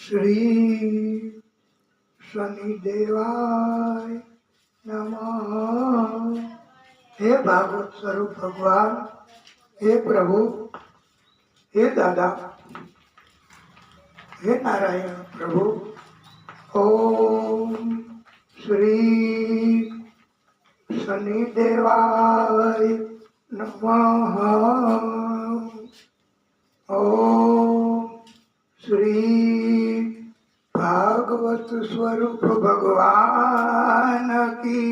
श्री शनिदेवाय नमः। हे भागवत स्वरूप भगवान, हे प्रभु, हे दादा, हे नारायण प्रभु। ओम श्री शनिदेवाय नमः। ओम श्री भागवत स्वरूप भगवान की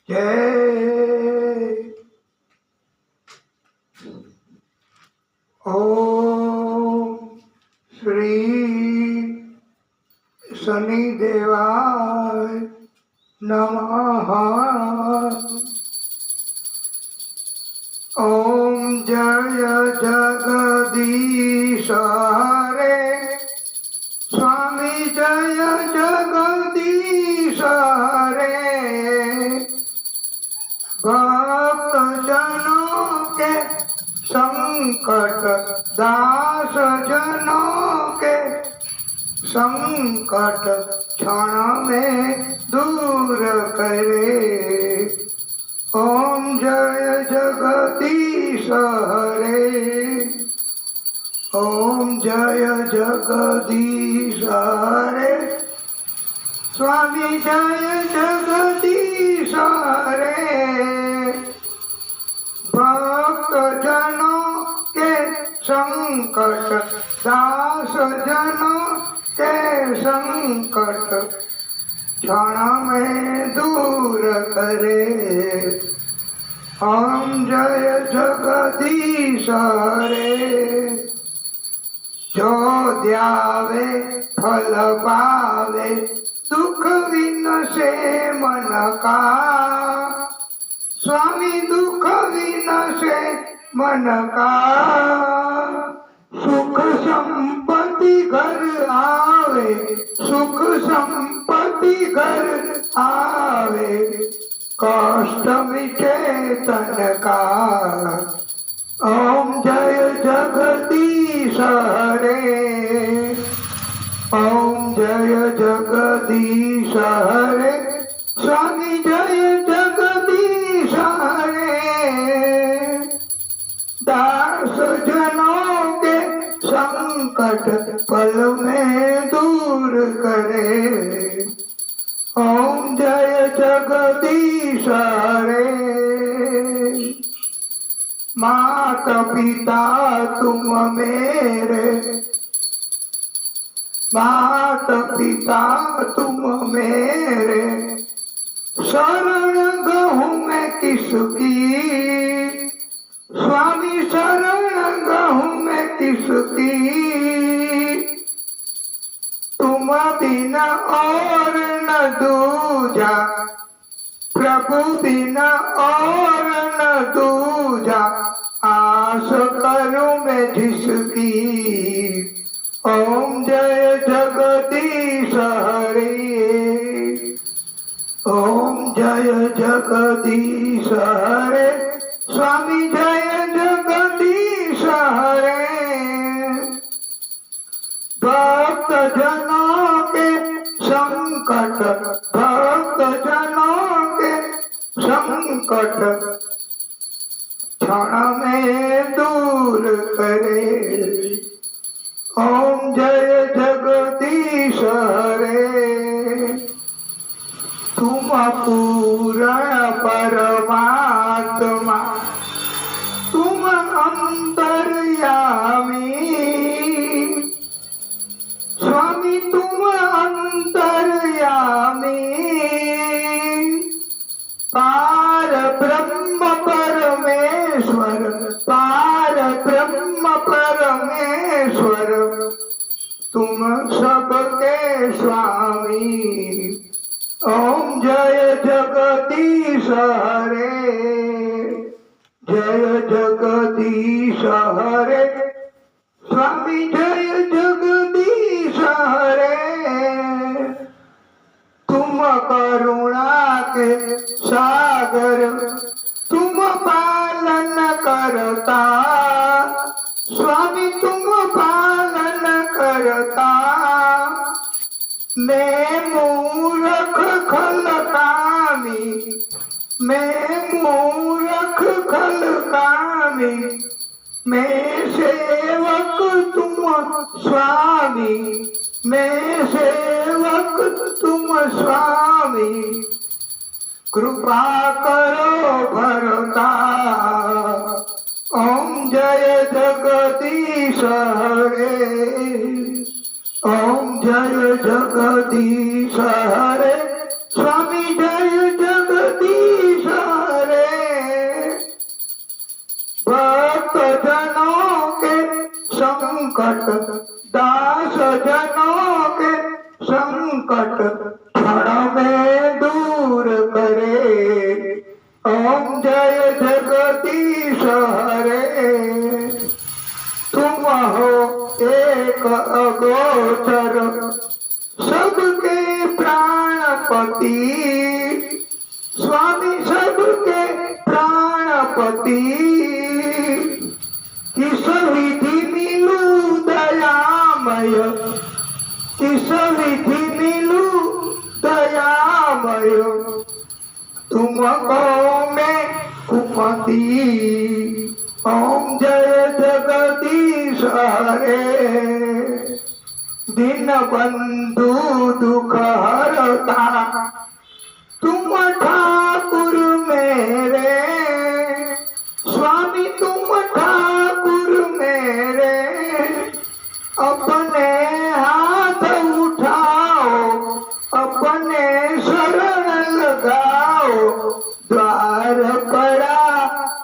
जय। ओम श्री शनिदेवाय नमः। ओम जय जगदीश हरे स्वामी, जय जगदीश हरे। भक्त जनों के संकट, दास जनों के संकट क्षण में दूर करे। ओम जय जगदीश हरे। ओम जय जगदीश हरे स्वामी, जय जगदीश हरे। भक्त जनों के संकट, दास जनों के संकट क्षण में दूर करे। ओम जय जगदीश हरे। जो ध्यावे फल पावे, दुख विनशे मन का। स्वामी दुख विनशे मन का। सुख संपत्ति घर आवे, सुख संपत्ति घर आवे। कष्ट मिटे तन का। ओम जय जगदीश हरे। ओम जय जगदीश हरे स्वामी, जय जगदीश हरे। दास जनों के संकट पल में दूर करे। ओम जय जगदीश हरे। माता पिता तुम मेरे, माता पिता तुम मेरे। शरण गहूँ मैं किसकी, स्वामी शरण गहूँ मैं किसकी। तुम बिना और न दूजा, प्रभु बिना और न दूजा। आस करूं मैं जिसकी। ओम जय जगदीश हरे। ओम जय जगदीश हरे स्वामी, जय जगदीश हरे। भक्त जनों के संकट, भक्त जनों के संकट क्षण में दूर करे। ओम जय जगदीश हरे। तुम पूर्ण परमात्मा, तुम अंतर्यामी। स्वामी तुम अंतर्यामी। पार ब्रह्म परमेश्वर, पार ब्रह्म परमेश्वर। तुम सबके स्वामी। ओम जय जगदीश हरे। जय जगदीश हरे स्वामी, जय जगदीश हरे। तुम करुणा के सागर, तुम पालन करता। स्वामी तुम पालन करता। मैं मूर्ख खलकामी, मैं मूर्ख खलकामी, मैं सेवक तुम स्वामी, मैं सेवक तुम स्वामी, कृपा करो भरता। ओम जय जगदीश हरे, ओम जय जगदीश हरे, स्वामी जय जगदीश हरे। भक्त जनों के संकट, दास जनों के संकट क्षण में दूर करे। ओम जय जगदीश हरे, तुम हो एक अगोचर सबके प्राणपति, स्वामी सबके प्राणपति। किस विधि मिलू दयामय, किस विधि मिलू दयामय, तुमको मैं कुमति। ओम जय जगदीश हरे, दीन बंधु दुख हरता, तुम ठाकुर मेरे, स्वामी तुम ठाकुर मेरे। अपने हाथ उठाओ, अपने शरण लगाओ, द्वार पड़ा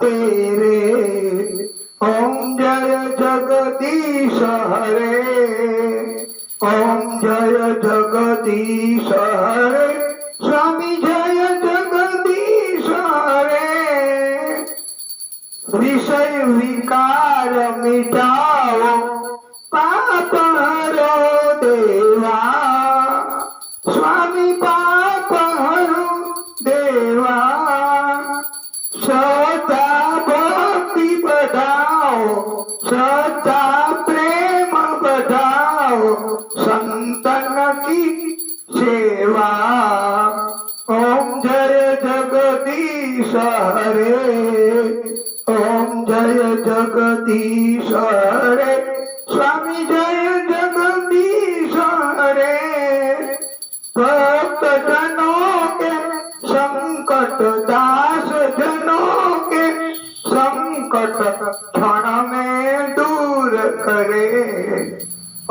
तेरे। ओम जय जगदीश हरे, ओम जय जगदीश हरे, स्वामी जय जगदीश हरे। विषय विकार मिटाओ, पाप हरो देवा, स्वामी पाप हरो देवा। श्रद्धा भक्ति बढ़ाओ, श्रद्धा प्रेम बढ़ाओ, संतन की सेवा। ओम जय जगदीश हरे, ओम जय जगदीश हरे, स्वामी जय जगदीश हरे। भक्त जनों के संकट, दास जनों के संकट क्षण में दूर करे।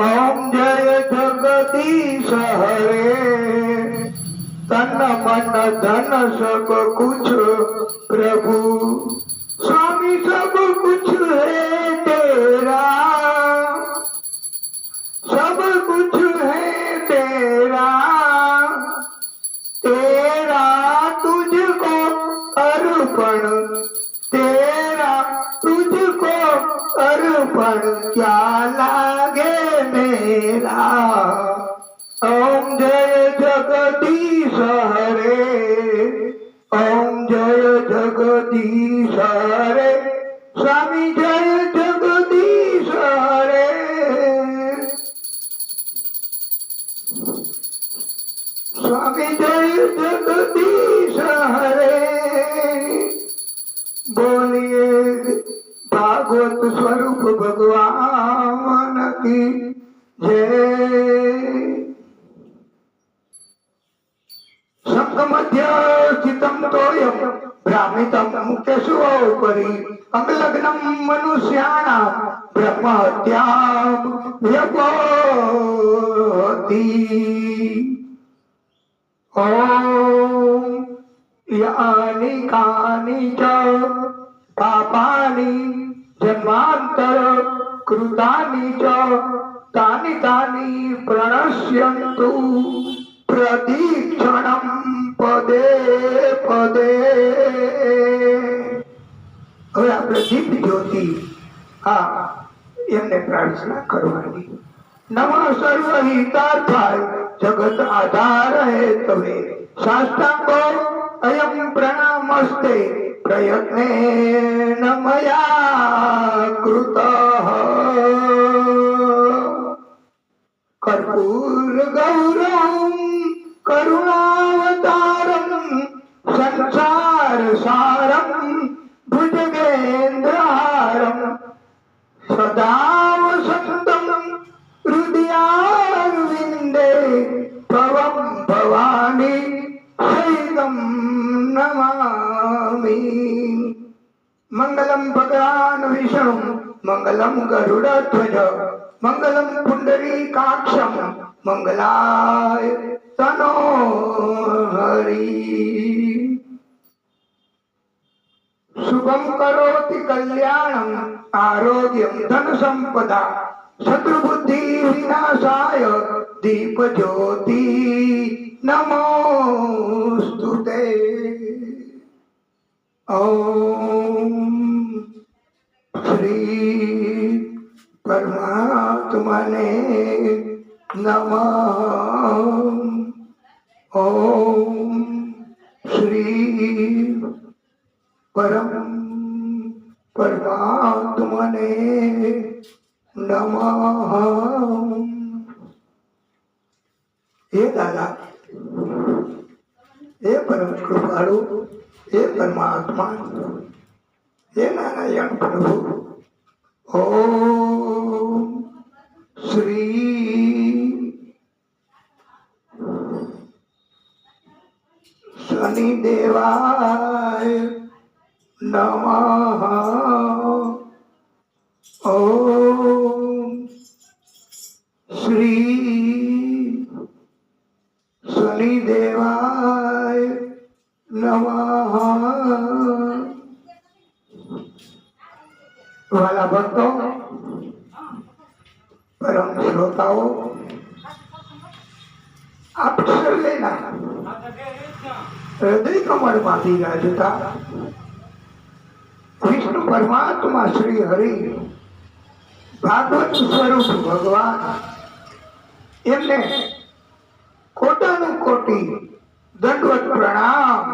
ओम जय जगदीश हरे, तन मन धन सब कुछ प्रभु, स्वामी सब कुछ है तेरा, सब कुछ है तेरा। तेरा तुझको अर्पण, तेरा तुझको अर्पण, क्या लागे मेरा। ओम जय जगदीश हरे, ओम जय जगदीश हरे, स्वामी जय जगदीश हरे। स्वामी जय जगदीश हरे। बोलिए भागवत स्वरूप भगवान की जय। संगमध्य चित्तं तोयं भ्रामितं केशवोपरि, अंगलग्नं मनुष्याणां ब्रह्महत्यां व्यपोति। ओम यानि कानि च पापानि जन्मांतर कृतानि च तानि तानि प्रणश्यन्तु प्रतीक्षणं पदे पदे। હવે આપણે દીપ જ્યોતિ આ એમને પ્રાર્થના કરવાની। નમઃ સર્વહિતાર્થાય જગત આધાર હે તવે, સાષ્ટાંગો અયમ પ્રણામસ્તે, પ્રયત્નેન મયા કૃતઃ। કર कर्पूर गौरम करुणावतारम संसार सारम भुजगेन्द्रहारम सदा वसंतम हृदयारविंदे भवम भवानी शैलम नमामि। मंगलम भगवान विष्णु मंगलम गरुड़ध्वज मंगलम पुंडरीकाक्षम मंगलाय तनो हरि। शुभम करोति कल्याणम आरोग्यम धन संपदा शत्रुबुद्धि विनाशाय दीप ज्योति नमोस्तुते। ओम श्री परमात्मने नमः। ओम श्री परम परमात्मने नमः। हे दादा, हे परम कृपाळु, हे परमात्मा, हे नारायण प्रभु। ओम श्री शनिदेवाय नमः। ओम श्री शनिदेवाय नमः। वाला भक्तों, परम श्रोताओं, आप सर्वेना हृदय कमल माथी राजता विष्णु परमात्मा श्री हरि भागवत स्वरूप भगवान एमने कोटानु कोटी दंडवत प्रणाम।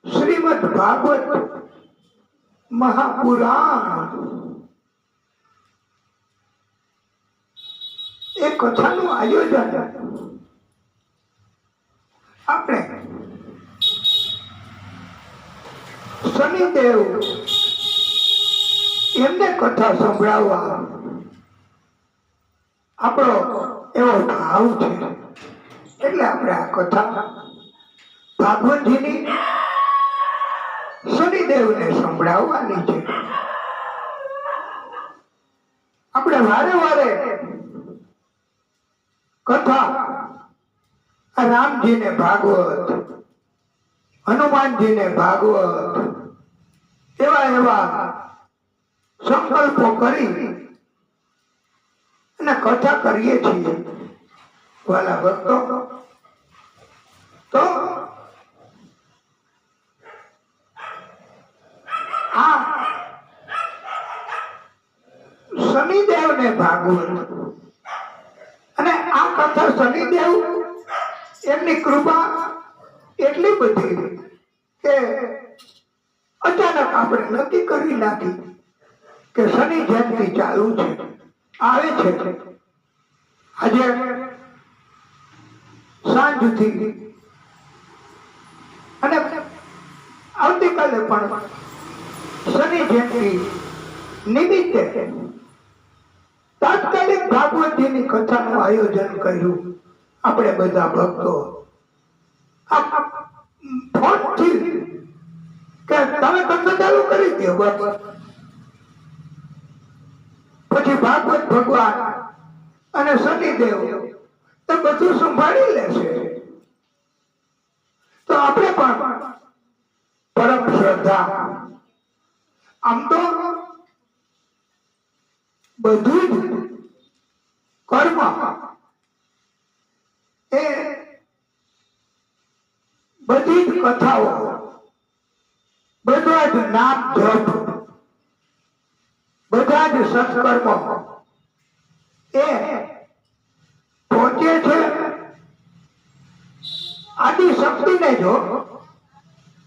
श्रीमद् भागवत महापुराण एक कथाનું આયોજન આપણે શનિદેવ એમને કથા સંભળાવવા આપણો એવો ભાવ છે એટલે આપણે આ કથા ભાગવતજીની શનિદેવને સંભળાવવાની છે। આપણે વારે વારે કથા રામજી ને ભાગવત, હનુમાનજી ને ભાગવત એવા એવા સંકલ્પો કરી અને કથા કરીએ છીએ વાલા ભક્તો। તો આ શનિદેવ ને ભાગવત અને આ કથા શનિદેવ એમની કૃપા એટલી બધી કે અચાનક આપણે નક્કી કરી નાખી કે શનિ જયંતિ ચાલુ છે, આવે છે। આજે સાંજથી અને આવતીકાલે પણ શનિ જયંતિ નિમિત્તે તાત્કાલિક ભાગવતજીની કથાનું આયોજન કર્યું। આપણે બધા ભક્તો ફોનથી કે તમે કથા ચાલુ કરી દો, બસ પછી ભાગવત ભગવાન અને શનિદેવ તો બધું સંભાળી લેશે। તો આપણે પણ પરમ શ્રદ્ધા, આમ તો બધું જ કર્મ એ બધી જ કથાઓ, બધા જ નામ જપ, બધા જ સત્કર્મો એ પહોંચે છે આદિ શક્તિને જો,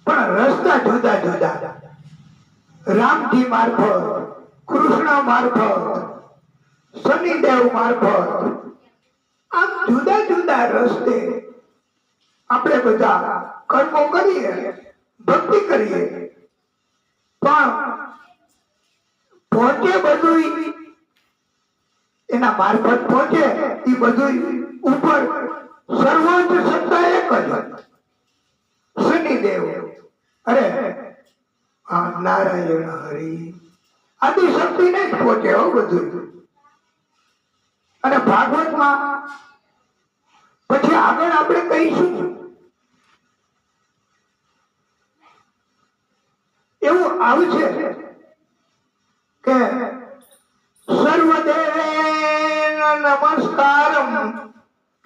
પણ રસ્તા જુદા જુદા. રામજી મારફત, કૃષ્ણ મારફત, શનિદેવ મારફત, આમ જુદા જુદા રસ્તે આપણે બધા કર્મો કરીએ, ભક્તિ કરીએ, પણ પહોંચે બધું એના મારફત પહોંચે એ બધું ઉપર સર્વોચ્ચ સત્તા એક જ શનિદેવ. અરે હા, નારાયણ હરિ આદિ શક્તિ ને જ પહોંચે હો બધું. અને ભાગવતમાં પછી આગળ આપણે કહીશું એવું આવશે કે સર્વદેવ નમસ્કારમ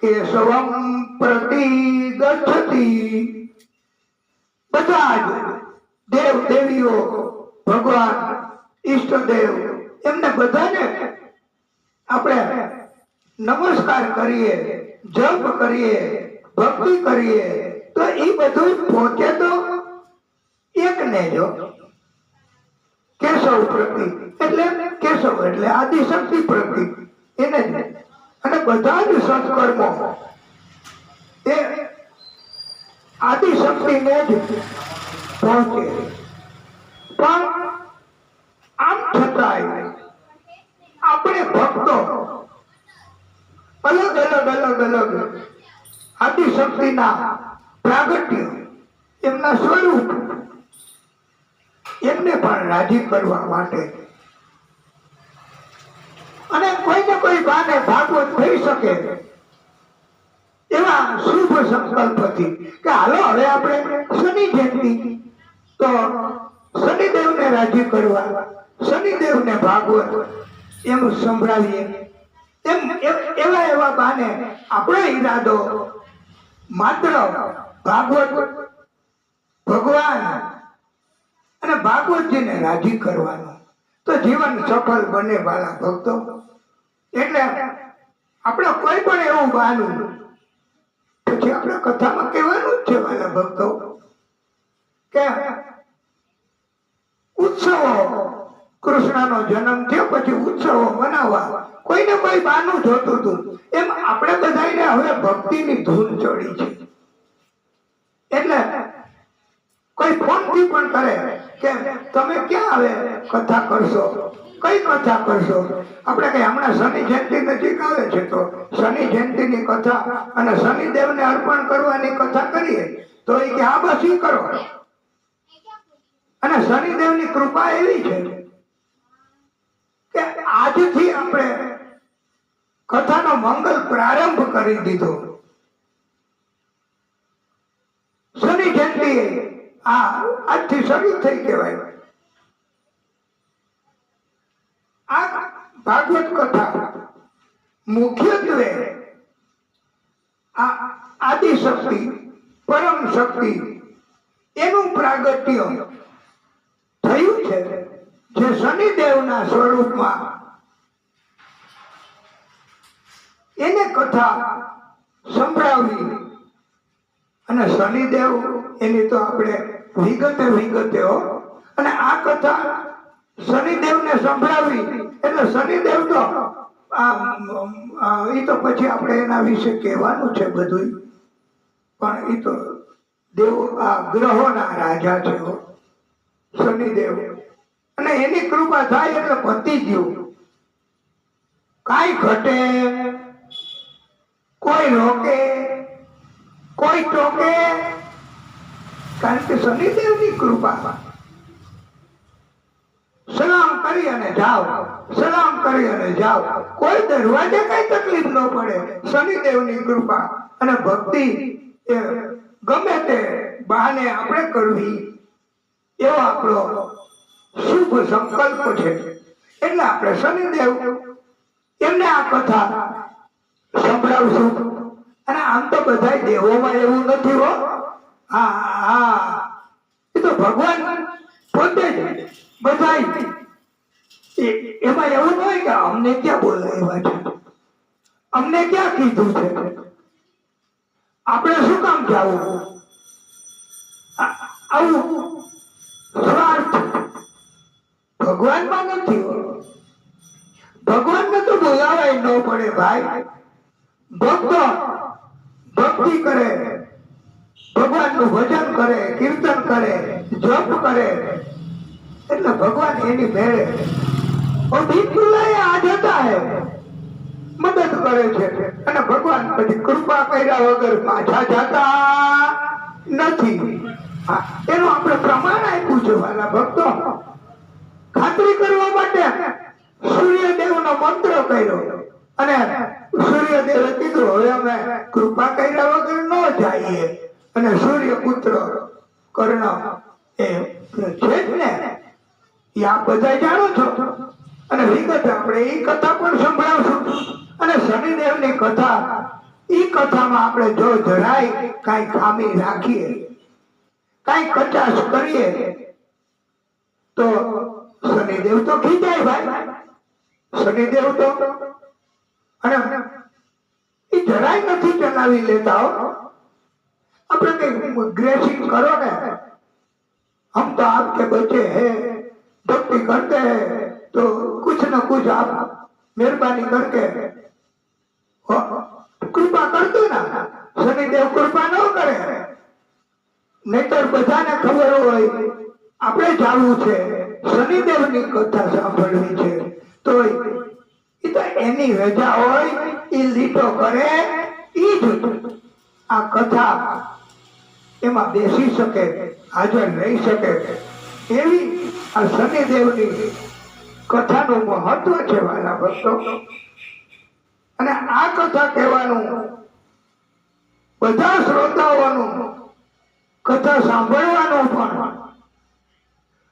કેશવમ પ્રતિ ગચ્છતિ. બધા જ દેવ દેવીઓ, ભગવાન, ઈષ્ટદેવ એમને બધાને આપણે નમસ્કાર કરીએ, જપ કરીએ, ભક્તિ કરીએ તો એ બધું પહોંચે તો એક ને જો કેશવ પ્રતિ, એટલે કેશવ એટલે આદિશક્તિ પ્રતિ એને જ. અને બધા જ સત્કર્મો એ આદિશક્તિને જ પહોંચે. પણ આમ છતાંય આપણે ભક્તો અલગ અલગ અલગ અલગ આદિશક્તિના પ્રાગટ્ય, એમના સ્વરૂપ એમને પણ રાજી કરવા માટે અને કોઈને કોઈ બાને ભાગવત થઈ શકે એવા શુભ સંકલ્પથી કે હાલો હવે આપણે શનિ જયંતિ તો શનિદેવને રાજી કરવા, શનિદેવને ભાગવત એમ સંભળાવીએ. એવા એવા બાને આપણો ઈરાદો માત્ર ભાગવત, ભગવાન અને ભાગવતજીને રાજી કરવાનો, તો જીવન સફળ બને વાલા ભક્તો. એટલે આપણે કોઈ પણ એવું બહાનું પછી આપણે કથામાં કહેવાનું જ છે વાલા ભક્તો કે ઉત્સવો, કૃષ્ણનો જન્મ થયો પછી ઉત્સવો મનાવવા કોઈને કોઈ બહાનું જોતું હતું. એમ આપણે બધાને હવે ભક્તિની ધૂન ચડી છે. એટલે કોઈ ફોનથી પણ કરે કે તમે ક્યાં આવે કથા કરશો, કઈ કથા કરશો. આપણે કઈ હમણાં શનિ જયંતિ નજીક આવે છે તો શનિ જયંતિની કથા અને શનિદેવને અર્પણ કરવાની કથા કરીએ તો એ કે આ બસ ઈ કરો. અને શનિદેવની કૃપા એવી છે કે આજથી આપણે કથાનો મંગલ પ્રારંભ કરી દીધો. શનિ જયંતિ આજથી શરૂ થઈ કહેવાય. આ ભાગવત કથા મુખ્યત્વે આ આદિશક્તિ, પરમ શક્તિ એનું પ્રાગટ્ય થયું છે જે શનિદેવના સ્વરૂપમાં એને કથા સંભળાવી. અને શનિદેવ એની તો આપણે વિગતે હો. અને આ કથા શનિદેવને સંભળાવી એટલે શનિદેવ તો એ તો પછી આપણે એના વિશે કહેવાનું છે બધું. પણ એ તો દેવ આ ગ્રહોના રાજા છે શનિદેવ. અને એની કૃપા થાય એટલે પતી ગયું, કાંઈ ઘટે, કોઈ રોકે, કોઈ ટોકે, કારણ કે શનિદેવની કૃપા. સલામ કરી અને જાઓ, સલામ કરી અને જાઓ. કોઈ દરવાજે કઈ તકલીફ ન પડે. શનિદેવની કૃપા અને ભક્તિ એ ગમે તે બહાને આપણે કરવી એવો આપણો શુભ સંકલ્પ છે. એટલે આપણે શનિદેવ એમને આ કથા સંભળાવશું. અને આમ તો બધા દેવોમાં એવું નથી હો. એ તો ભગવાન પોતે જ બધા એમાં એવું ન હોય કે અમને ક્યાં બોલાવ્યા છે, અમને ક્યાં કીધું છે. આપણે શું કામ જવું? આવું સ્વાર્થ ભગવાનમાં નથી. ભગવાનને તો બોલાવાય ન પડે ભાઈ. ભક્તો ભક્તિ કરે, ભગવાનનું ભજન કરે, કીર્તન કરે, જપ કરે, એટલે ભગવાન એની મેળે આ જતા હે મદદ કરે છે. અને ભગવાન પછી કૃપા કર્યા વગર પાછા જતા નથી. એનું આપણે પ્રમાણ આપ્યું છે વાલા ભક્તો. ખાતરી કરવા માટે સૂર્યદેવનો મંત્ર કર્યો અને સૂર્યદેવે કીધું હવે અમે કૃપા કર્યા વગર ન જઈએ. અને સૂર્યપુત્ર કર્ણ એ છે જ ને, એ આપ બધા જાણો છો. અને વિગત આપણે એ કથા પણ સંભળાવશું. અને શનિદેવની કથા, એ કથામાં આપણે જો જરાય કઈ ખામી રાખીએ, કઈ કચાશ કરીએ તો શનિદેવ તો ખીજાય ભાઈ. શનિદેવ તો અને એ જરાય નથી ચલાવી લેતા હો. આપણે કઈ ગ્રેસિંગ કરો ને, हम तो आपके बच्चे हैं, भक्ति करते हैं, तो कुछ न कुछ आप मेहरबानी करके कृपा कर दो ना. शनिदेव कृपा न करे. नहीतर બધાને ખબર હોય આપણે જાણવું છે, શનિદેવની કથા સાંભળવી છે, તો એ તો એની રજા હોય, એ લીટો કરે, એ જ આ કથા એમાં બેસી શકે, હાજર રહી શકે. એવી આ શનિદેવની કથાનું મહત્વ છે વાલા ભક્તો. અને આ કથા કહેવાનું બધા શ્રોતાઓનું, કથા સાંભળવાનું પણ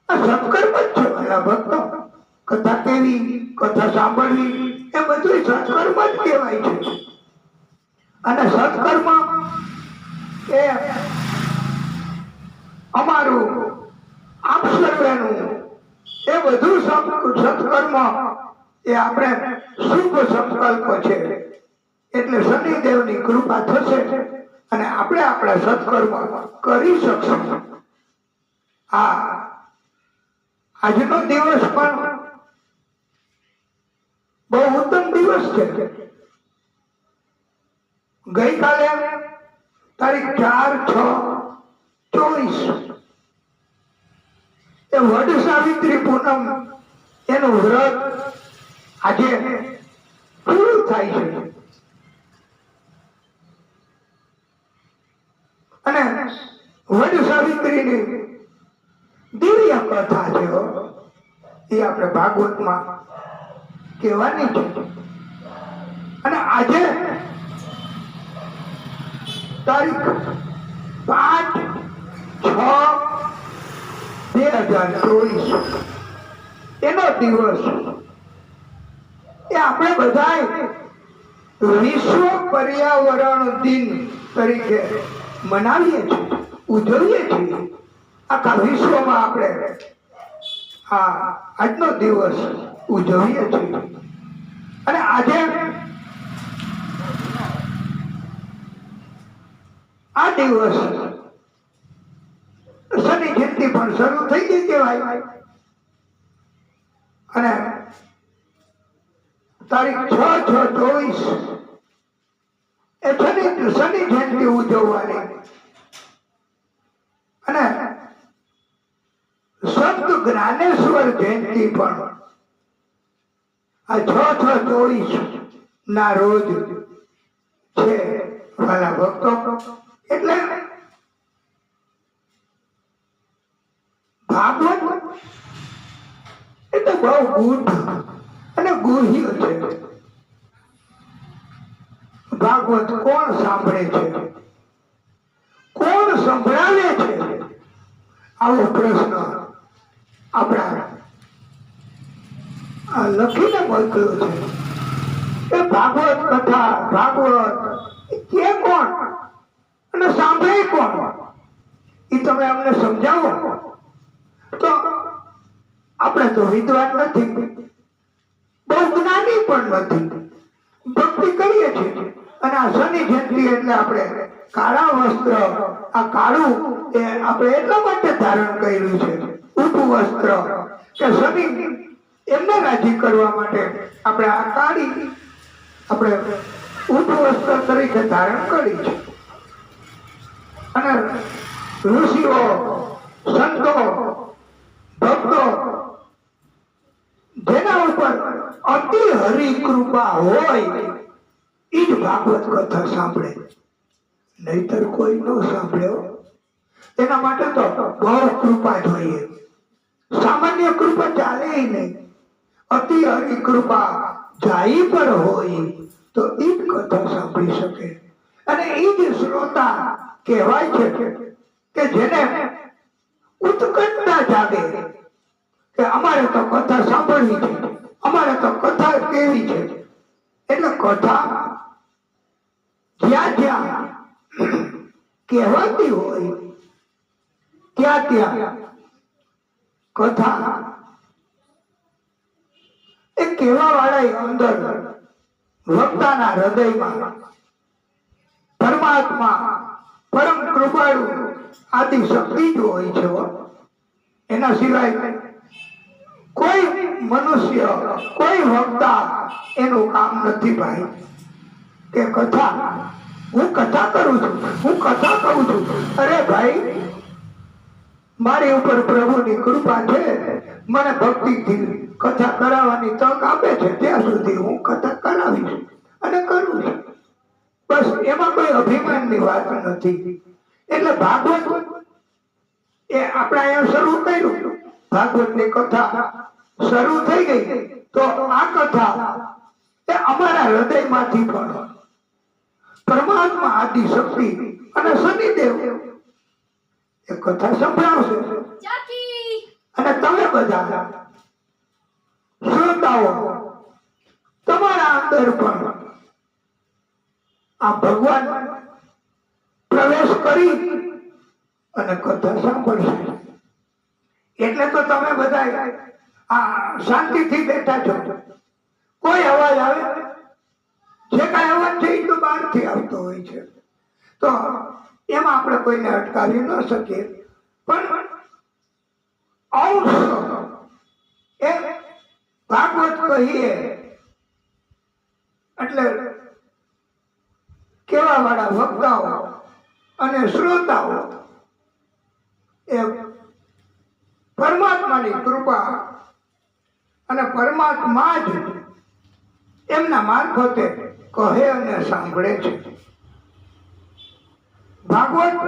આ સત્કર્મ જ છે વાલા ભક્તો. કથા કેવી, કથા સાંભળવી, એ બધું સત્કર્મ જ કહેવાય છે. અને સત્કર્મ એ અમારું આપ સર્વેનું એ બધું સત્કર્મ એ આપણે શુભ સંકલ્પ છે. એટલે શનિદેવની કૃપા થશે અને આપણે આપણા સત્કર્મ કરી શકશું. આજનો દિવસ પણ બહુ ઉત્તમ દિવસ છે. ગઈકાલે તારીખ 4/6/24 એ વડ સાવિત્રી પૂનમ એનું વ્રત આજે પૂરું થાય છે. અને વડ સાવિત્રીની દિવ્ય કથા છે, એ આપણે ભાગવતમાં કહેવાની છે. અને આજે તારીખ 5/6/2024 એનો દિવસ એ આપણે બધા વિશ્વ પર્યાવરણ દિન તરીકે મનાવીએ છીએ, ઉજવીએ છીએ. આખા વિશ્વમાં આપણે આજનો દિવસ ઉજવીએ છીએ. અને આજે આ દિવસ શનિ જયંતિ પણ શરૂ થઈ ગઈ કહેવાય. અને તારીખ 6/6/24 એ શનિ જયંતિ ઉજવવાની. અને સંત જ્ઞાનેશ્વર જયંતિ પણ આ 6/6/24 ના રોજ છે વાલા ભક્તો. એટલે ભાગવત એ તો બહુ ગૂઢ અને ગુહ્ય છે. ભાગવત કોણ સાંભળે છે, કોણ સંભળાવે છે, આવો પ્રશ્ન આપણા લખીને મોકલ્યો છે. એ ભાગવત કથા, ભાગવત કે કોણ અને સાંભળે કોણ, એ તમે અમને સમજાવો. તો આપણે તો વિદ્વાન નથી, બહુ જ્ઞાની પણ નથી, ભક્તિ કરીએ છીએ અને આ શનિ જયંતિ એટલે આપણે કાળા વસ્ત્ર, આ કાળું એ આપણે એટલા માટે ધારણ કર્યું છે ઊભું વસ્ત્ર કે શનિ એમને રાજી કરવા માટે આપણે આ કાળી આપણે ઊભું વસ્ત્ર તરીકે ધારણ કરી છે. અને ઋષિઓ, સંતો, ભક્તો જેના ઉપર અતિ હરિ કૃપા હોય એ જ ભાગવત કથા સાંભળે, નહીતર કોઈ ન સાંભળ્યો. એના માટે તો બહુ કૃપા જોઈએ, સામાન્ય કૃપા ચાલે નહીં. અતિ હરિ કૃપા જાય પર હોય તો એ જ કથા સાંભળી શકે. અને એ જ શ્રોતા કહેવાય છે કે જેને ઉત્કંઠતા જાગે કે અમારે તો કથા સાંભળવી છે, અમારે તો કથા કેવી છે. એટલે કથા જ્યાં જ્યાં કહેવાતી હોય ત્યાં ત્યાં કથા એ કહેવા વાળા અંદર વક્તાના હૃદયમાં પરમાત્મા, પરમ કૃપાળુ આદિ શક્તિ જ હોય છે. એના સિવાય કોઈ મનુષ્ય, કોઈ વક્તા એનું કામ નથી ભાઈ. કે કથા હું કથા કરું છું, હું કથા કહું છું. અરે ભાઈ, મારી ઉપર પ્રભુની કૃપા છે, મને ભક્તિથી કથા કરાવવાની તક આપે છે, ત્યાં સુધી હું કથા કરાવીશ અને કરું છું. બસ એમાં કોઈ અભિમાનની વાત નથી. એટલે ભાગવત એ આપણે અહીંયા શરૂ કર્યું, ભાગવતની કથા શરૂ થઈ ગઈ. તો આ કથા એ અમારા હૃદયમાંથી પણ પરમાત્મા આદિ શક્તિ અને શનિદેવ એ કથા સંભળાવશે. અને તમે બધા શ્રોતાઓ તમારા અંદર પણ આ ભગવાન પ્રવેશ કરી અને કથા સાંભળશે. એટલે તો તમે બધા આ શાંતિથી બેઠા છો. કોઈ અવાજ આવે, જે કાંઈ અવાજ છે એ તો બહારથી આવતો હોય છે, તો એમાં આપણે કોઈને અટકાવી ન શકીએ. પણ અંશ એ ભાગવત કહીએ એટલે કેવા વાળા વક્તાઓ અને શ્રોતાઓ એ પરમાત્માની કૃપા અને પરમાત્મા જ એમના મારફતે કહે અને સાંભળે છે. ભાગવત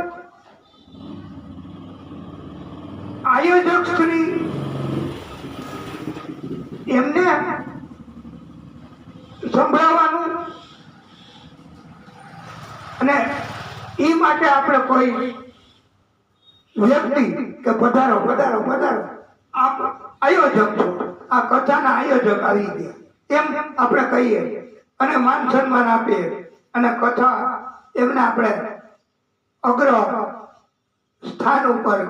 આયોજક શ્રી એમને સંભળાવવાનું અને એ માટે આપણે કોઈ વ્યક્તિ કે પધારો પધારો પધારો આપ આયોજક છો, આ કથાના આયોજક આવી ગયા એમ આપણે કહીએ અને માન સન્માન આપીએ અને કથા એમને આપણે અગ્ર સ્થાન ઉપર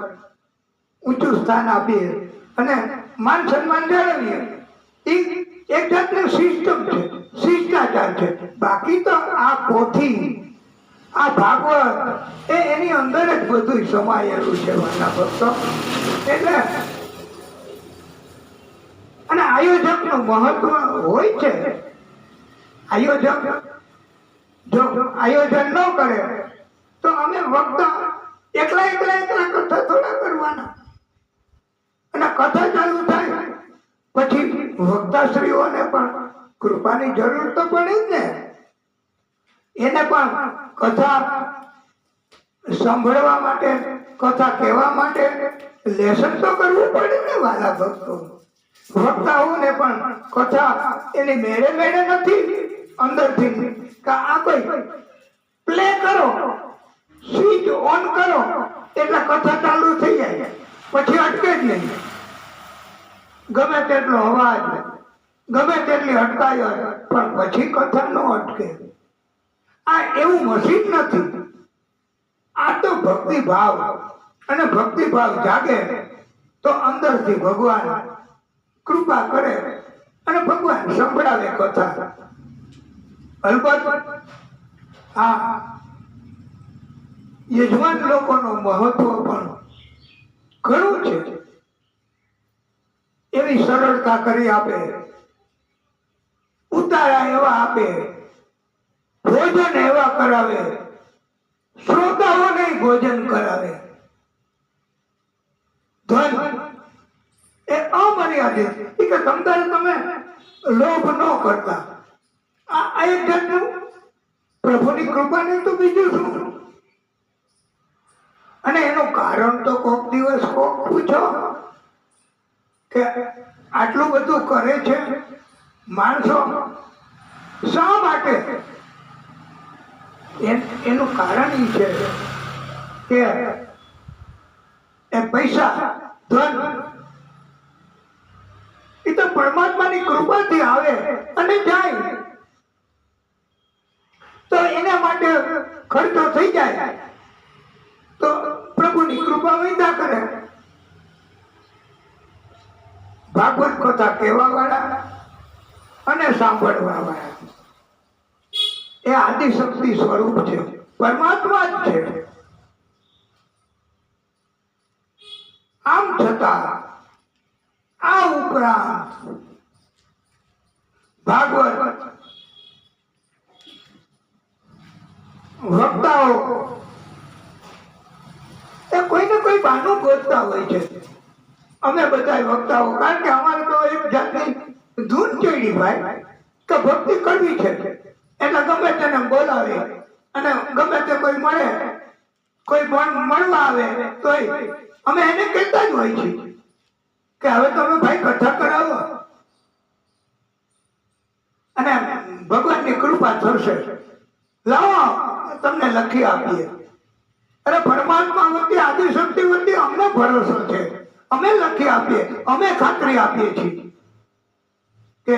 ઊંચું સ્થાન આપીએ અને માન સન્માન જાળવીએ. એ એક જાતનું સિસ્ટમ છે, શિષ્ટાચાર છે. બાકી તો આ પોથી, આ ભાગવત એની અંદર જ બધું સમાયેલું છે વાલા ભક્તો. એટલે અને આયોજક નું મહત્વ હોય છે. આયોજક જો આયોજન ન કરે તો અમે વક્તા એકલા એકલા એકલા કથા થોડા કરવાના. અને કથા ચાલુ થાય પછી વક્તાશ્રીઓને પણ કૃપાની જરૂર તો પડે જ ને. એને પણ કથા સાંભળવા માટે, કથા કહેવા માટે લેસન તો કરવું પડે ને વાલા ભક્તો. વક્તાઓને પણ કથા એની મેળે મેળે નથી અંદરથી કે આ કોઈ પ્લે કરો, સ્વિચ ઓન કરો એટલે કથા ચાલુ થઈ જાય, પછી અટકે જ નહીં. ગમે તેટલો અવાજ, ગમે તેટલી અટકાયો પણ પછી કથા ન અટકે. આ એવું મશીન નથી. આ તો ભક્તિ ભાવ, અને ભક્તિ ભાવ જાગે તો અંદરથી ભગવાન કૃપા કરે અને ભગવાન સંભળાવે કથા. અલબત્ત આ યજમાન લોકોનું મહત્વ પણ ઘણું છે. એવી સરળતા કરી આપે, ઉતારા એવા આપે, ભોજન એવા કરાવે, શ્રોતાઓને ભોજન કરાવે. ધન એ અમર્યાદિત, કે તમે લોભ ન કરતા. આ એક જાતનું પ્રભુની કૃપા નહીં તો બીજું શું? અને એનું કારણ તો કોક દિવસ કોક પૂછો કે આટલું બધું કરે છે માણસો શા માટે? એનું કારણ એ છે કે એ પૈસા, ધન એ તો પરમાત્માની કૃપાથી આવે અને જાય. તો એના માટે ખર્ચો થઈ જાય તો પ્રભુની કૃપા વૈદા કરે. ભાગવત કથા કહેવા વાળા અને સાંભળવા વાળા એ આદિશક્તિ સ્વરૂપ છે, પરમાત્મા જ છે. આમ છતાં આ ઉપરાંત ભાગવત વક્તાઓ એ કોઈને કોઈ બહાનું ગોતતા હોય છે. અમે બધા વક્તાઓ, કારણ કે અમારે તો એક જાતની ધૂન ચડી ભાઈ કે ભક્તિ કરવી છે એટલે ગમે તેને બોલાવે અને ગમે તે કોઈ મળે, કોઈ મળવા આવે તો અમે એને કહેતા જ હોય છીએ કે હવે તમે ભાઈ કથા કરાવો અને ભગવાનની કૃપા થશે, લાવો તમને લખી આપીએ. અરે પરમાત્મા વતી, આદિશક્તિ વતી અમને ભરોસો છે, અમે લખી આપીએ, અમે ખાતરી આપીએ છીએ કે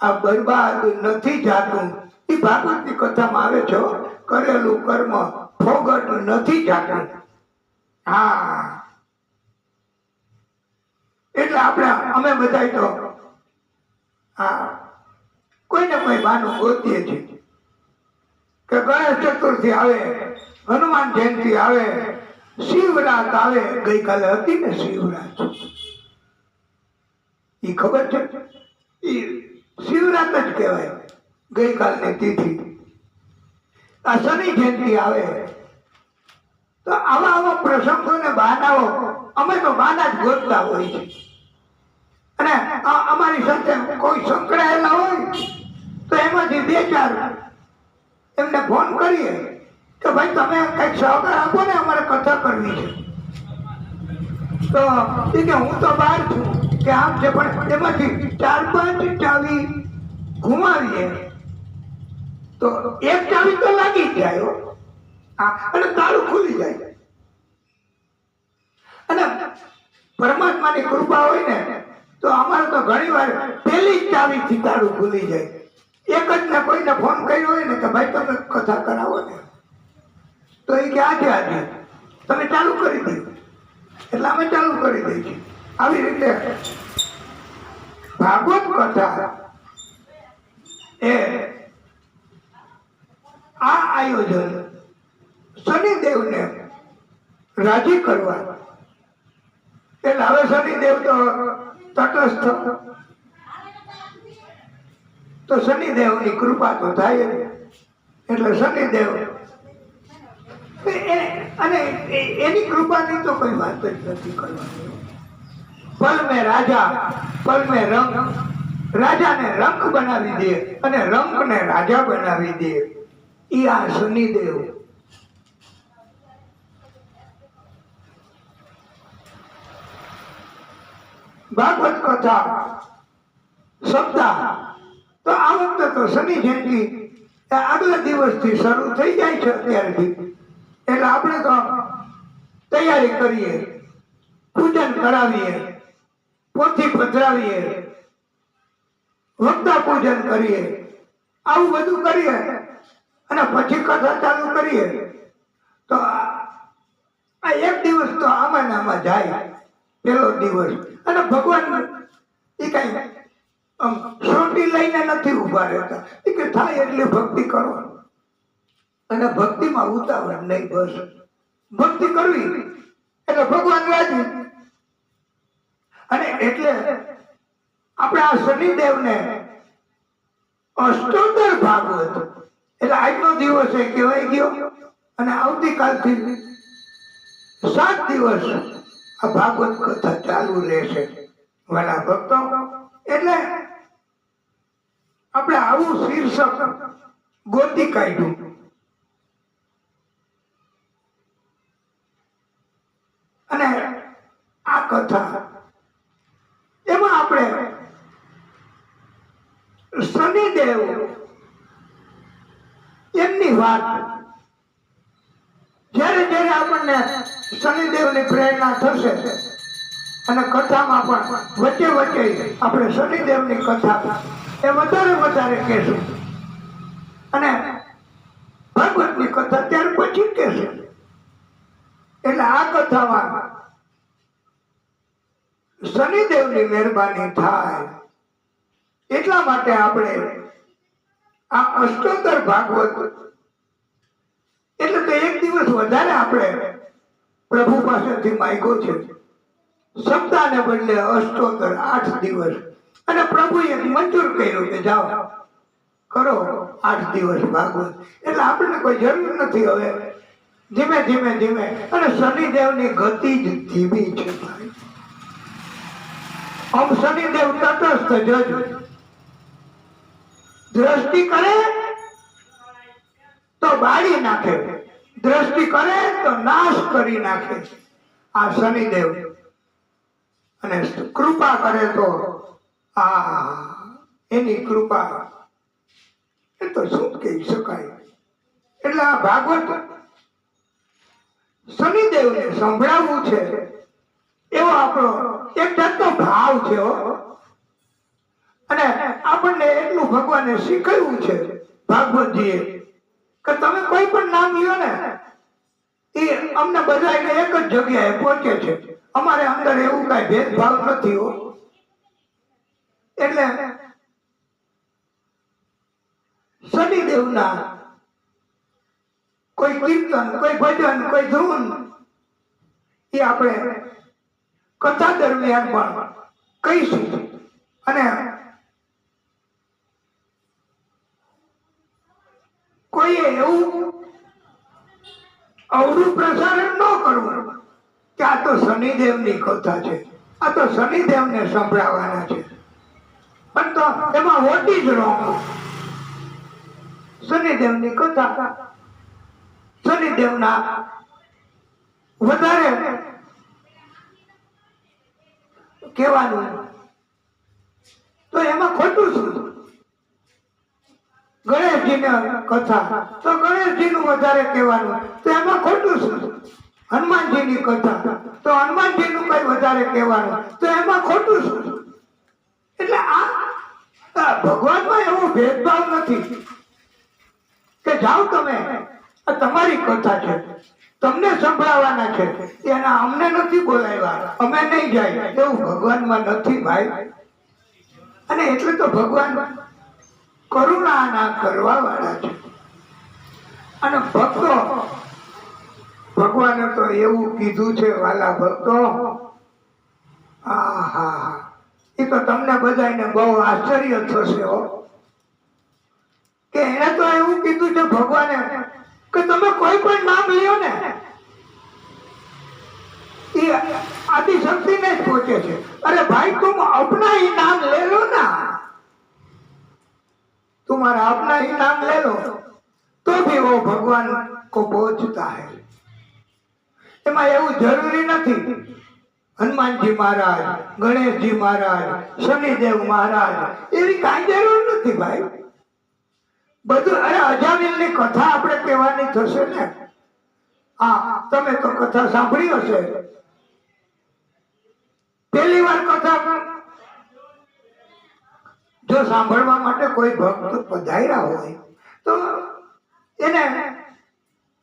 આ બરબાદ નથી જાતું. એ ભાગવતની કથામાં આવે છે, કરેલું કર્મ ફોગટ નથી જાતું. હા, એટલે અમે બધા તો હા કોઈને કોઈ બહાનું ગોતીએ છીએ કે ગણેશ ચતુર્થી આવે, હનુમાન જયંતિ આવે, શિવરાત આવે. ગઈકાલે હતી ને શિવરાત, એ ખબર છે? એ શિવરાત જ કહેવાય ગઈકાલની તિથિ. આ શનિ જયંતિ આવે તો આવા પ્રસંગો ને બહાનાઓ અમે તો બહાના જ ગોતતા હોય છે. અને અમારી સાથે કોઈ સંકળાયેલા હોય તો એમાંથી બે ચાર એમને ફોન કરીએ કે ભાઈ તમે કઈક સહકાર આપો ને, અમારે કથા કરવી છે. તો એ કે હું તો બહાર છું કે આમ છે, પણ એમાંથી 4-5 ચાવી ઘુમાવીએ તો એક ચાવી તો લાગી જ જાય અને તાળું ખુલી જાય. અને પરમાત્માની કૃપા હોય ને તો અમારે તો ઘણી વાર પહેલી જ ચાવીથી તાળું ખુલી જાય. એક જ ને કોઈને ફોન કર્યો હોય ને કે ભાઈ તમે કથા કરાવો ને, તો એ કે આજે તમે ચાલુ કરી દો, એટલે અમે ચાલુ કરી દઈએ છીએ. આવી રીતે ભાગવત કથા એ આ આયોજન શનિદેવને રાજી કરવા. એટલે હવે શનિદેવ તો તટસ્થ, તો શનિદેવની કૃપા તો થાય જ. એટલે શનિદેવ અને એની કૃપાની તો કોઈ વાત જ નથી કરવાની. પલ મેં રાજા, પલ મેં રંગ, રાજાને રંગ બનાવી દે અને રંગને રાજા બનાવી દે. ઈ આ શનિદેવ. ભાગવત કથા સપ્તાહ તો આ વખતે તો શનિ જયંતિ આગલા દિવસથી શરૂ થઈ જાય છે અત્યારથી. એટલે આપણે તો તૈયારી કરીએ, પૂજન કરાવીએ, પોથી પધરાવીએ, વક્તા પૂજન કરીએ, આવું બધું કરીએ અને પછી કથા ચાલુ કરીએ. તો આ એક દિવસ તો આમાં ને આમાં જાય, પેલો દિવસ. અને ભગવાન એ કઈ સોટી લઈને નથી ઉભા રહેતા, એ કે થાય એટલી ભક્તિ કરો. અને ભક્તિમાં ઉતાવળ નહીં. બસ ભક્તિ કરવી એટલે ભગવાન રાજી. અને એટલે આપણે આ શનિદેવને અષ્ટોત્તર ભાગવત એટલે આજનો દિવસ એ કહેવાય ગયો. અને આવતીકાલથી 7 દિવસ આ ભાગવત કથા ચાલુ રહેશે વાલા ભક્તો. એટલે આપણે આવું શીર્ષક ગોતી કાઢ્યું. અને આ કથા એમાં આપણે શનિદેવ એમની વાત, જ્યારે જ્યારે આપણને શનિદેવની પ્રેરણા થશે અને કથામાં પણ વચ્ચે વચ્ચે આપણે શનિદેવની કથા એ વધારે કહેશું. અને ભાગવતની કથા ત્યાર પછી કહેશું. એટલે આ કથામાં શનિદેવની મહેરબાની થાય એટલા માટે આપણે આ અષ્ટોત્તર ભાગવત એટલે તો 1 દિવસ વધારે આપણે પ્રભુ પાસેથી માંગ્યો છે. સપ્તાહને બદલે અષ્ટોત્તર 8 દિવસ. અને પ્રભુએ મંજૂર કર્યું કે જાઓ કરો 8 દિવસ ભાગવત. એટલે આપણને કોઈ જરૂર નથી હવે ધીમે ધીમે. અને શનિદેવની ગતિ જ ધીમી છે ભાઈ. આમ શનિદેવ તટસ્થ જજ, દ્રષ્ટિ કરે તો બાળી નાખે, દ્રષ્ટિ કરે તો નાશ કરી નાખે આ શનિદેવ. અને કૃપા કરે તો એની કૃપા એ તો શું કહી શકાય. એટલે આ ભાગવત શનિદેવને સંભળાવવું છે એવો આપણો એક જાતનો ભાવ છે. અને આપણને એટલું ભગવાને શીખવ્યું છે ભાગવતજીએ કે તમે કોઈ પણ નામ લ્યો ને એ અમને બધાને એક જ જગ્યાએ પહોંચે છે. અમારે અંદર એવું કઈ ભેદભાવ નથી હો. એટલે શનિદેવના કોઈ કીર્તન, કોઈ ભજન, કોઈ ધૂન એ આપણે કથા દરમિયાન પણ કહીશું. અને કોઈએ એવું અવરું પ્રસારણ ન કરવું કે આ તો શનિદેવની કથા છે, આ તો શનિદેવને સંભળાવવાના છે. પણ તો એમાં વોટી જ રોંગ. શનિદેવની કથા શનિદેવના વધારે કહેવાનું તો એમાં ખોટું શું? ગણેશજીની કથા તો ગણેશજીનું વધારે કહેવાનું તો એમાં ખોટું શું? હનુમાનજીની કથા તો હનુમાનજીનું કઈ વધારે કહેવાનું તો એમાં ખોટું શું? એટલે આ ભગવાનમાં એવો ભેદભાવ નથી કે જાઓ તમે, આ તમારી કથા છે, તમને સંભળાવવાના છે, એના અમને નથી બોલાવ્યા, અમે નહીં જાય, એવું ભગવાનમાં નથી ભાઈ. અને એટલે તો ભગવાન કરુણાના કરવા વાળા છે. અને ભક્તો, ભગવાને તો એવું કીધું છે વાલા ભક્તો, એ તો તમને બધાને બહુ આશ્ચર્ય થશે હો, કે એને તો એવું કીધું છે ભગવાને કે તમે કોઈ પણ નામ લ્યો ને એ આદિશક્તિ ને જ પહોંચે છે. અરે ભાઈ तुम अपना ही नाम ले लो ना, तुम्हारा अपना ही नाम ले लो तो भी वो भगवान को पहुंचता है. એમાં એવું જરૂરી નથી હનુમાનજી મહારાજ, ગણેશજી મહારાજ, શનિદેવ મહારાજ એવી કાંઈ જરૂર નથી ભાઈ. બધું અરે અજામિલની કથા આપણે કહેવાની થશે ને. તમે તો કથા સાંભળી હશે. પહેલી વાર કથા જો સાંભળવા માટે કોઈ ભક્ત પધાર્યા હોય તો એને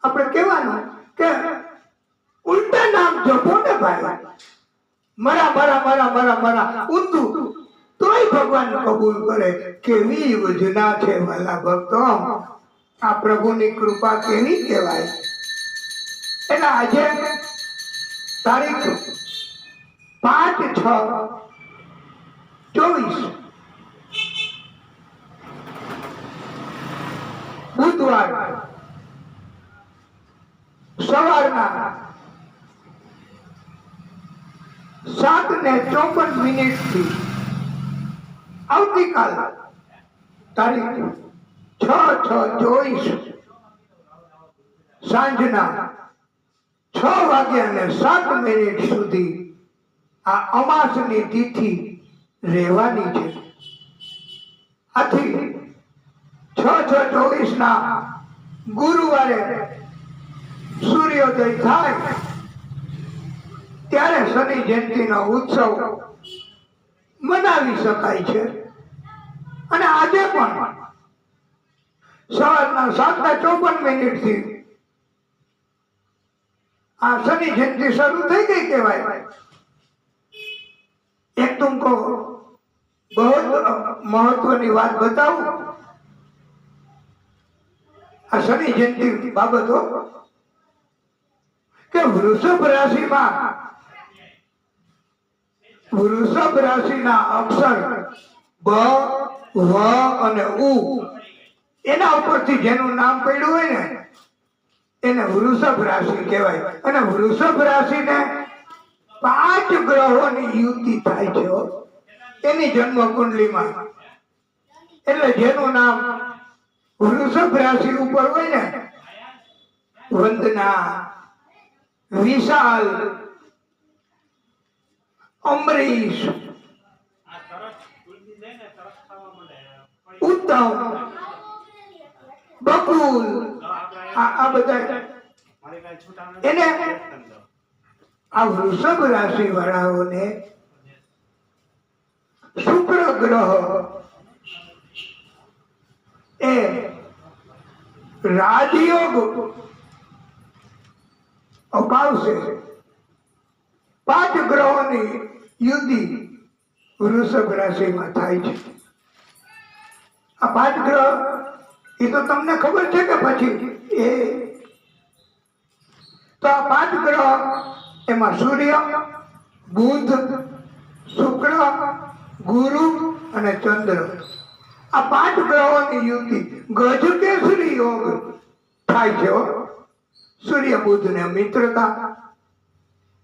આપણે કહેવાનું કે ઉલટા નામ જપો ને ભાઈ, મરા મરા મરા મરા મરા ઊંધું, તોય ભગવાન કબૂલ કરે. કેવી યોજના છે વાલા ભક્તો. આ પ્રભુની કૃપા કેવી કહેવાય. એટલે આજે તારીખ 5/6/24 બુધવાર સવારના 7:54 થી આવતીકાલ તારીખ 6/6/24 સાંજના 6:07 સુધી આ અમાસની તિથિ રહેવાની છે. આથી 6/6/24 ના ગુરુવારે સૂર્યોદય થાય ત્યારે શનિ જયંતિનો ઉત્સવ મનાવી શકાય છે. અને આજે પણ સવારના 7:54 થી આ શનિ જયંતિ શરૂ થઈ ગઈ કહેવાય. એક तुमको बहुत महत्वની વાત बताऊं. આ શનિ જયંતિ બાબતો કે વૃષભ રાશિના અક્ષર બ, વ અને ઉ એના ઉપરથી જેનું નામ પડ્યું હોય ને એને વૃષભ રાશિ કહેવાય. અને વૃષભ રાશિને 5 ગ્રહોની યુતિ થાય છે એની જન્મ કુંડલીમાં. એટલે જેનું નામ વૃષભ રાશિ ઉપર હોય ને વંદના, વિશાલ, અમરીશ, ઉત્તમ, બકુલ આ બધા એને આ વૃષભ રાશિ વાળાઓને શુક્ર ગ્રહ એ રાજયોગ અપાવશે. 5 ગ્રહોની યુતિ વૃષભ રાશિમાં થાય છે. આ 5 ગ્રહ એ તો તમને ખબર છે કે પછી એ તો આ 5 ગ્રહ એમાં સૂર્ય, બુધ, શુક્ર, ગુરુ અને ચંદ્ર આ 5 ગ્રહોની યુતિ ગજકેસરી યોગ થાય છે. સૂર્ય બુધ ને મિત્રતા,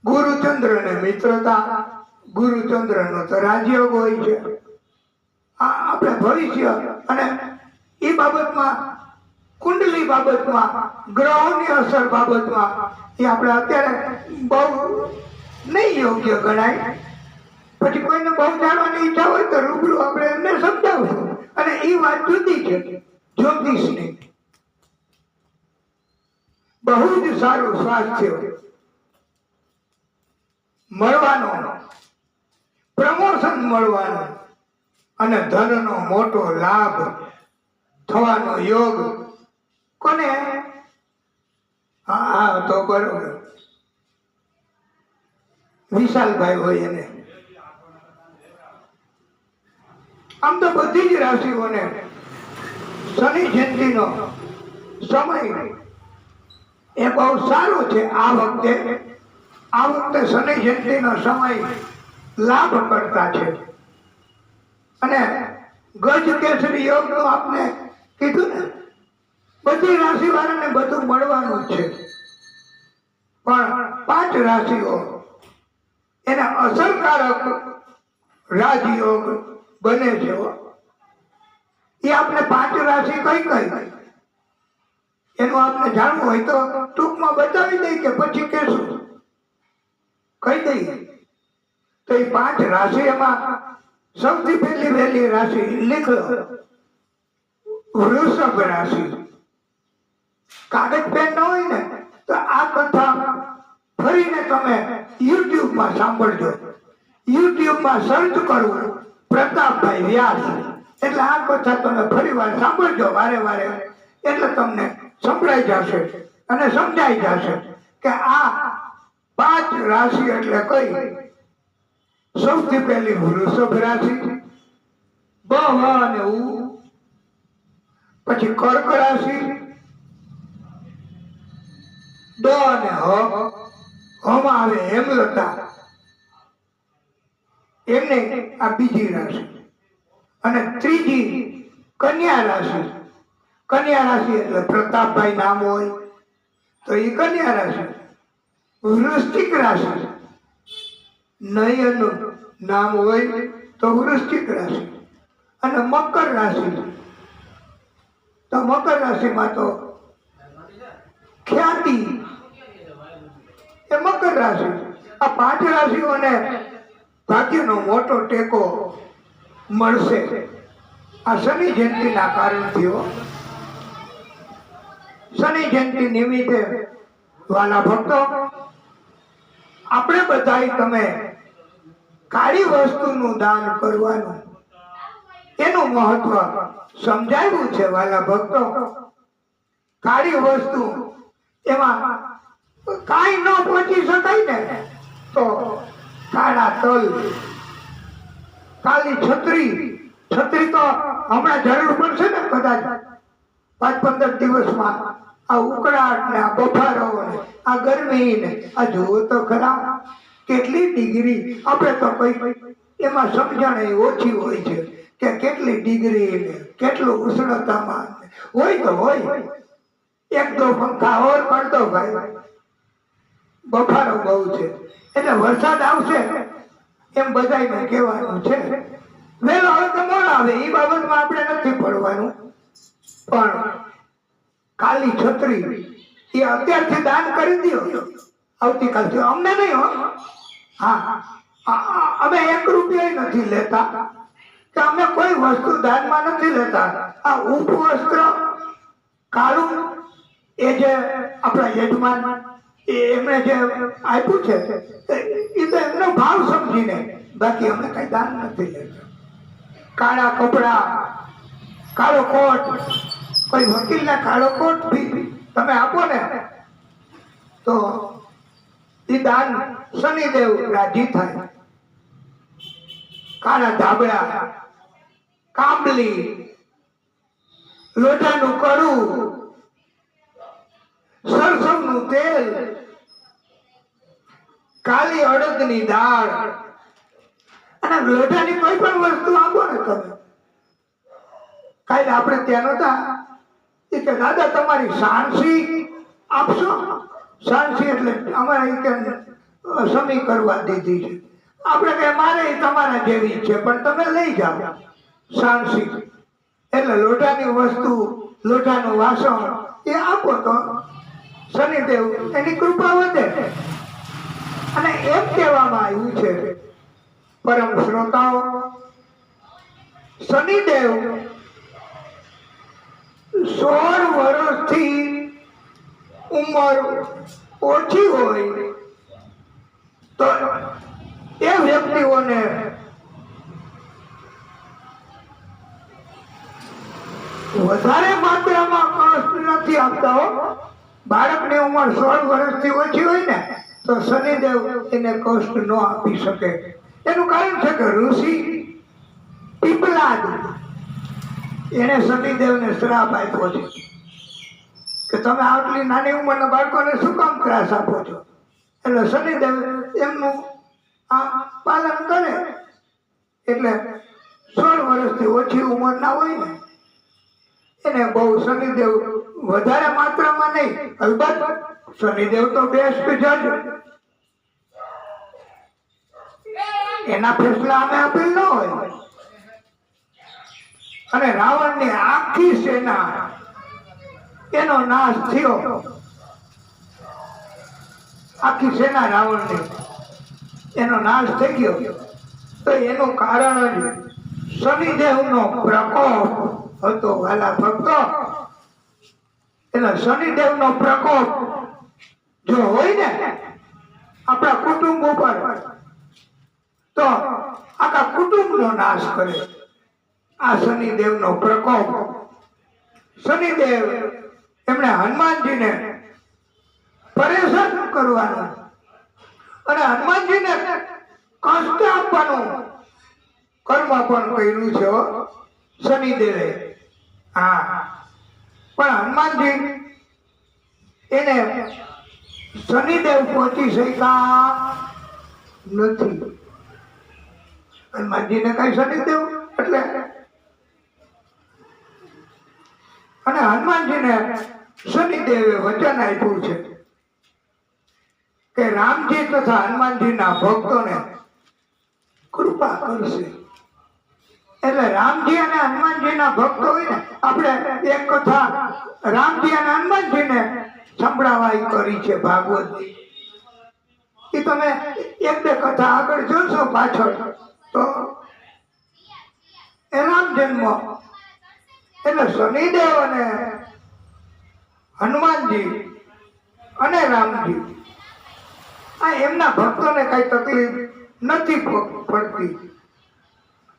ગુરુ ચંદ્ર ને મિત્રતા, ગુરુ ચંદ્ર નો તો રાજયોગ હોય છે. આપણે ભવિષ્ય અને એ બાબતમાં કુંડલી બાબતમાં ગ્રહોની અસર બાબતમાં એ આપણે અત્યારે બહુ નહીં યોગ્ય ગણાય. પછી કોઈને બહુ જાણવાની ઈચ્છા હોય તો રૂબરૂ આપણે એમને સમજાવશું. અને એ વાત જુદી છે જ્યોતિષની. બહુ જ સારું સ્વાસ્થ્ય મળવાનો, પ્રમોશન મળવાનો અને ધનનો મોટો લાભ થવાનો યોગ કોને? હા તો બરોબર વિશાલભાઈ હોય એને. આમ તો બધી જ રાશિઓને શનિ જયંતિનો સમય એ બહુ સારો છે. આ વખતે શનિ જયંતિનો સમય લાભ કરતા છે. અને ગજ કેસરી યોગ નું આપને કીધું ને, બધી રાશિ વાળાને બધું મળવાનું છે. પણ 5 રાશિઓ એને અસરકારક રાજયોગ બને છે. એ આપણે 5 રાશિ કઈ એનું આપણે જાણવું હોય તો ટૂંકમાં બતાવી દઈ કે પછી કેશું કહી દઈએ. તો એ 5 રાશિ એમાં સૌથી વહેલી રાશિ લીખ લો, વૃષભ રાશિ. કાગળ પેન ન હોય ને તો આ કથા ફરીને તમે યુટ્યુબમાં સાંભળજો. યુટ્યુબમાં સર્ચ કરવું પ્રતાપભાઈ વ્યાસ એટલે આ કથા તમે ફરી વાર સાંભળજો વારે વારે. એટલે તમને સંભળાઈ જશે અને સમજાઈ જશે કે આ 5 રાશિ એટલે કઈ. સૌથી પહેલી વૃષભ રાશિ, બ, વ અને ઉ. પછી કર્ક રાશિ, ડ અને હમાં આવે હેમલતા, એમને આ બીજી રાશિ. અને ત્રીજી કન્યા રાશિ. કન્યા રાશિ એટલે પ્રતાપભાઈ નામ હોય તો એ કન્યા રાશિ. વૃશ્ચિક રાશિ નયન નામ હોય તો વૃશ્ચિક રાશિ. અને મકર રાશિ તો મકર રાશિમાં તો ખ્યાતિ એ મકર રાશિ. આ 5 રાશિઓને ભાગ્યનો મોટો ટેકો મળશે આ શનિ જયંતિના કારણથી. શનિ જયંતિ નિમિત્તે વાલા ભક્તો, આપણે બધાય તમે કાળી વસ્તુનું દાન કરવાનું એનું મહત્વ સમજાવ્યું છે વાલા ભક્તો. કાળી વસ્તુ એમાં કાંઈ ન પહોંચી શકાય ને તો કાળા તલ, કાળી છત્રી. છત્રી તો હમણાં જરૂર પડશે ને કદાચ 5-15 દિવસમાં. આ ઉકળાટ ને આ બફારો ને આ ગરમી ને આ જુઓ તો ખરા કેટલી ડિગ્રી. આપણે તો કઈ એમાં સમજણ ઓછી હોય છે કે કેટલી ડિગ્રી ને કેટલું ઉષ્ણતામાન હોય તો હોય. 1-2 પંખા ઓર કરી દો ભાઈ, બફારો બહુ છે. એટલે વરસાદ આવશે એમ બધાને કહેવાનું છે. વહેલો આવે તો મોડો આવે એ બાબતમાં આપણે નથી પડવાનું. પણ કાલી છત્રી એ અત્યારથી દાન કરી દો, આવતીકાલથી. અમને નહીં હો, હા, અમે 1 રૂપિયા નથી લેતા કે અમે કોઈ વસ્તુ દાનમાં નથી લેતા. આ ઉપવસ્ત્ર કાળું એ જે આપણા યજમાન એમણે જે આપ્યું છે એ તો એમનો ભાવ સમજીને, બાકી અમે કઈ દાન નથી લેતા. કાળા કપડા, કાળો કોટ, કોઈ વકીલને કાળો કોટ બી તમે આપો ને તો એ દાન શનિદેવ રાજી થાય. કાળા ધાબળા, કાબલી, લોઢાનું કડું, સરસવનું તેલ, કાળી અડદની દાળ અને લોઢાની કોઈ પણ વસ્તુ આપો ને તમે. કાલે આપણે ત્યાં નતા એ કે દાદા તમારી સાણસી આપશો. સાણસી એટલે અમારે કે સમી કરવા દીધી છે. આપણે કે મારે તમારા જેવી છે પણ તમે લઈ જાઓ સાણસી. એટલે લોઢાની વસ્તુ, લોઢાનું વાસણ એ આપો તો શનિદેવ એની કૃપા વધે. અને એમ કહેવામાં આવ્યું છે પરમ શ્રોતાઓ, શનિદેવ 16 વર્ષથી ઉંમર ઓછી હોય તો એ વ્યક્તિઓને વધારે માત્રામાં કષ્ટ નથી આપતા હો. બાળકની ઉંમર 16 વર્ષથી ઓછી હોય ને તો શનિદેવ એને કષ્ટ ન આપી શકે. એનું કારણ છે કે ઋષિ પીપલાદ એને શનિદેવને શ્રાપ આપ્યો છે કે તમે આટલી નાની ઉંમરના બાળકોને શું કામ ત્રાસ આપો છો. એટલે શનિદેવ એમનું આ પાલન કરે. એટલે 16 વર્ષથી ઓછી ઉંમરના હોય ને એને બહુ શનિદેવ વધારે માત્રામાં નહીં. અલબત્ત શનિદેવ તો બેસ્ટ જજ, એના ફેસલા અમે આપેલ ન હોય. અને રાવણની આખી સેના એનો નાશ થયો. આખી સેના રાવણની એનો નાશ થઈ ગયો તો એનું કારણ જ શનિદેવનો પ્રકોપ હતો વાલા ભક્તો. એટલે શનિદેવનો પ્રકોપ જો હોય ને આપણા કુટુંબ ઉપર તો આખા કુટુંબનો નાશ કરે આ શનિદેવનો પ્રકોપ. શનિદેવ એમણે હનુમાનજીને પરેશાન કરવાનું અને હનુમાનજીને કષ્ટ આપવાનું કર્મ પણ કર્યું છે શનિદેવે. હા, પણ હનુમાનજી એને શનિદેવ પહોંચી શક્યા નથી. હનુમાનજીને કઈ શનિદેવ એટલે, અને હનુમાનજીને શનિદેવે વચન આપ્યું છે કે રામજી તથા હનુમાનજીના ભક્તોને કૃપા કરશે. એટલે રામજી અને હનુમાનજીના ભક્તો હોય ને, આપણે એક કથા રામજી અને હનુમાનજીને સંભળાવાઈ કરી છે ભાગવતની. એ તમે એક બે કથા આગળ જોશો પાછળ તો એ રામ જન્મ એટલે શનિદેવ અને હનુમાનજી અને રામજી આ એમના ભક્તોને કઈ તકલીફ નથી પડતી.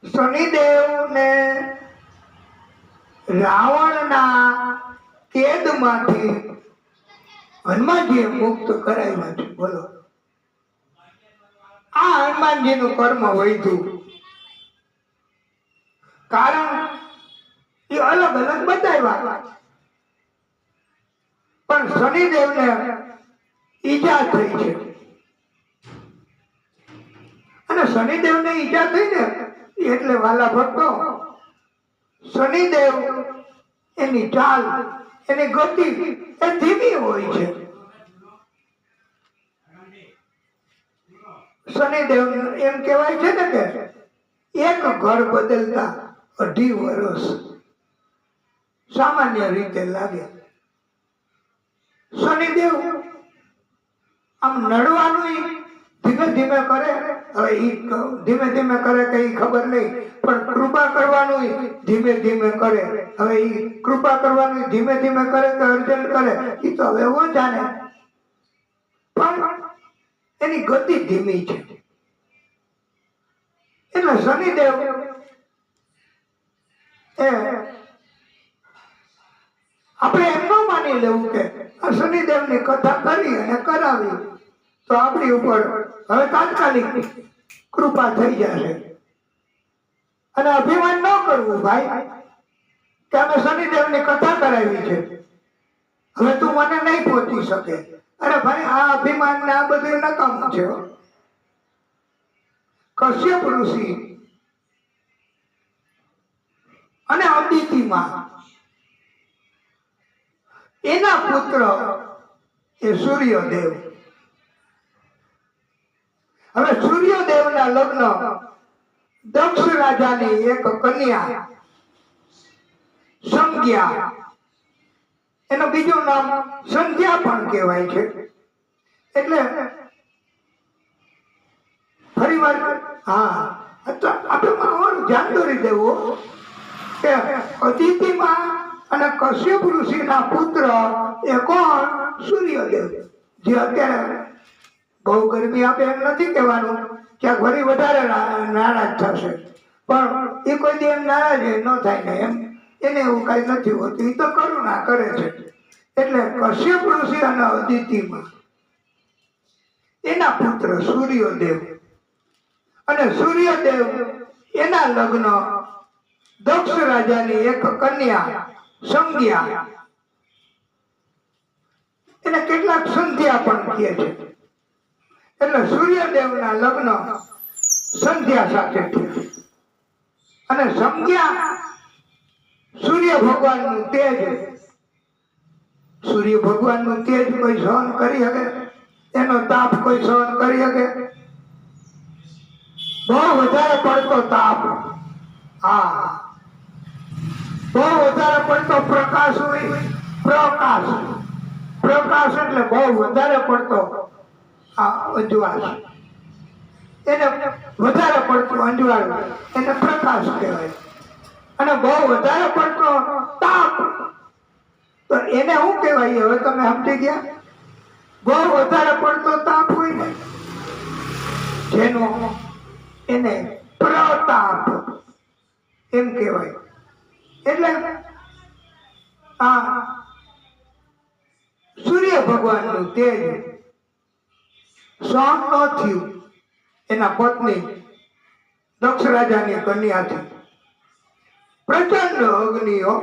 શનિદેવને રાવણના કેદમાંથી હનુમાનજીએ મુક્ત કરાવ્યા છે. બોલો, આ હનુમાનજીનું કર્મ વધ્યું. કારણ એ અલગ અલગ બતાવ્યા, પણ શનિદેવને ઈજા થઈ છે. અને શનિદેવને ઈજા થઈ ને એટલે વાલા ભક્તો, શનિદેવ એની ચાલ, એની ગતિ એ ધીમી હોય છે. શનિદેવ એમ કહેવાય છે ને કે એક ઘર બદલતા 2.5 વર્ષ સામાન્ય રીતે લાગે. શનિદેવ આમ નડવાનું ધીમે ધીમે કરે. હવે ધીમે ધીમે કરે કઈ ખબર નહીં, પણ કૃપા કરવાનું ધીમે ધીમે કરે. હવે કૃપા કરવાનું ધીમે ધીમે કરે કે અર્જન્ટ કરે એ તો હવે એવો જાણે, પણ એની ગતિ ધીમી છે. એટલે શનિદેવ આપણે એમ ન માની લેવું કે શનિદેવની કથા કરી અને કરાવી તો આપણી ઉપર હવે તાત્કાલિક કૃપા થઈ જશે. અને અભિમાન ન કરવું ભાઈ કે અમે શનિદેવની કથા કરાવી છે, હવે તું મને નહીં પહોંચી શકે. અરે ભાઈ, આ અભિમાન ને આ બધું નકામું છે. કશ્યપ ઋષિ અને અદિતિમાં એના પુત્ર એ સૂર્યદેવ. હવે સૂર્યદેવના લગ્ન દક્ષ રાજાની એક કન્યા સંજ્ઞા, એનું બીજું નામ સંધ્યા પણ કહેવાય છે. એટલે ફરી વાર આપણે ધ્યાન દોરી દેવું કે અદિતિમાં અને કશ્યપ ઋષિના પુત્ર એ કોણ? સૂર્યદેવ. જે અત્યારે બહુ ગરમી આપે એમ નથી કહેવાનું, ક્યાંક વળી વધારે નારાજ થશે, પણ એ કોઈ દી એમ નારાજ ન થાય ને એમ એને એવું કઈ નથી હોતું. એ તો કરુણા કરે છે. એટલે કશ્યપ ઋષિ અને અદિતિમાં એના પુત્ર સૂર્યદેવ, અને સૂર્યદેવ એના લગ્ન દક્ષ રાજાની એક કન્યા સંજ્ઞા, એને કેટલાક સંધ્યા પણ કહે છે. એટલે સૂર્યદેવના લગ્ન સંધ્યા સાથે થયા. અને સંજ્ઞા સૂર્ય ભગવાનનું તેજ, સૂર્ય ભગવાનનું તેજ કોઈ સહન કરી શકે? એનો તાપ કોઈ સહન કરી શકે? બહુ વધારે પડતો તાપ, હા, બહુ વધારે પડતો પ્રકાશ હોય, પ્રકાશ એટલે બહુ વધારે પડતો અંજવાળ, એને વધારે પડતું અંજવાળ એને પ્રકાશ કહેવાય. અને બહુ વધારે પડતો તાપ તો એને શું કહેવાય? હવે તમે સમજી ગયા? બહુ વધારે પડતો તાપ હોય ને જેનો, એને પ્રતાપ એમ કહેવાય. એટલે આ સૂર્ય ભગવાનનું તેજ સહન ન થયું એના પત્ની દક્ષ રાજાની કન્યાથી. પ્રચંડ અગ્નિઓ,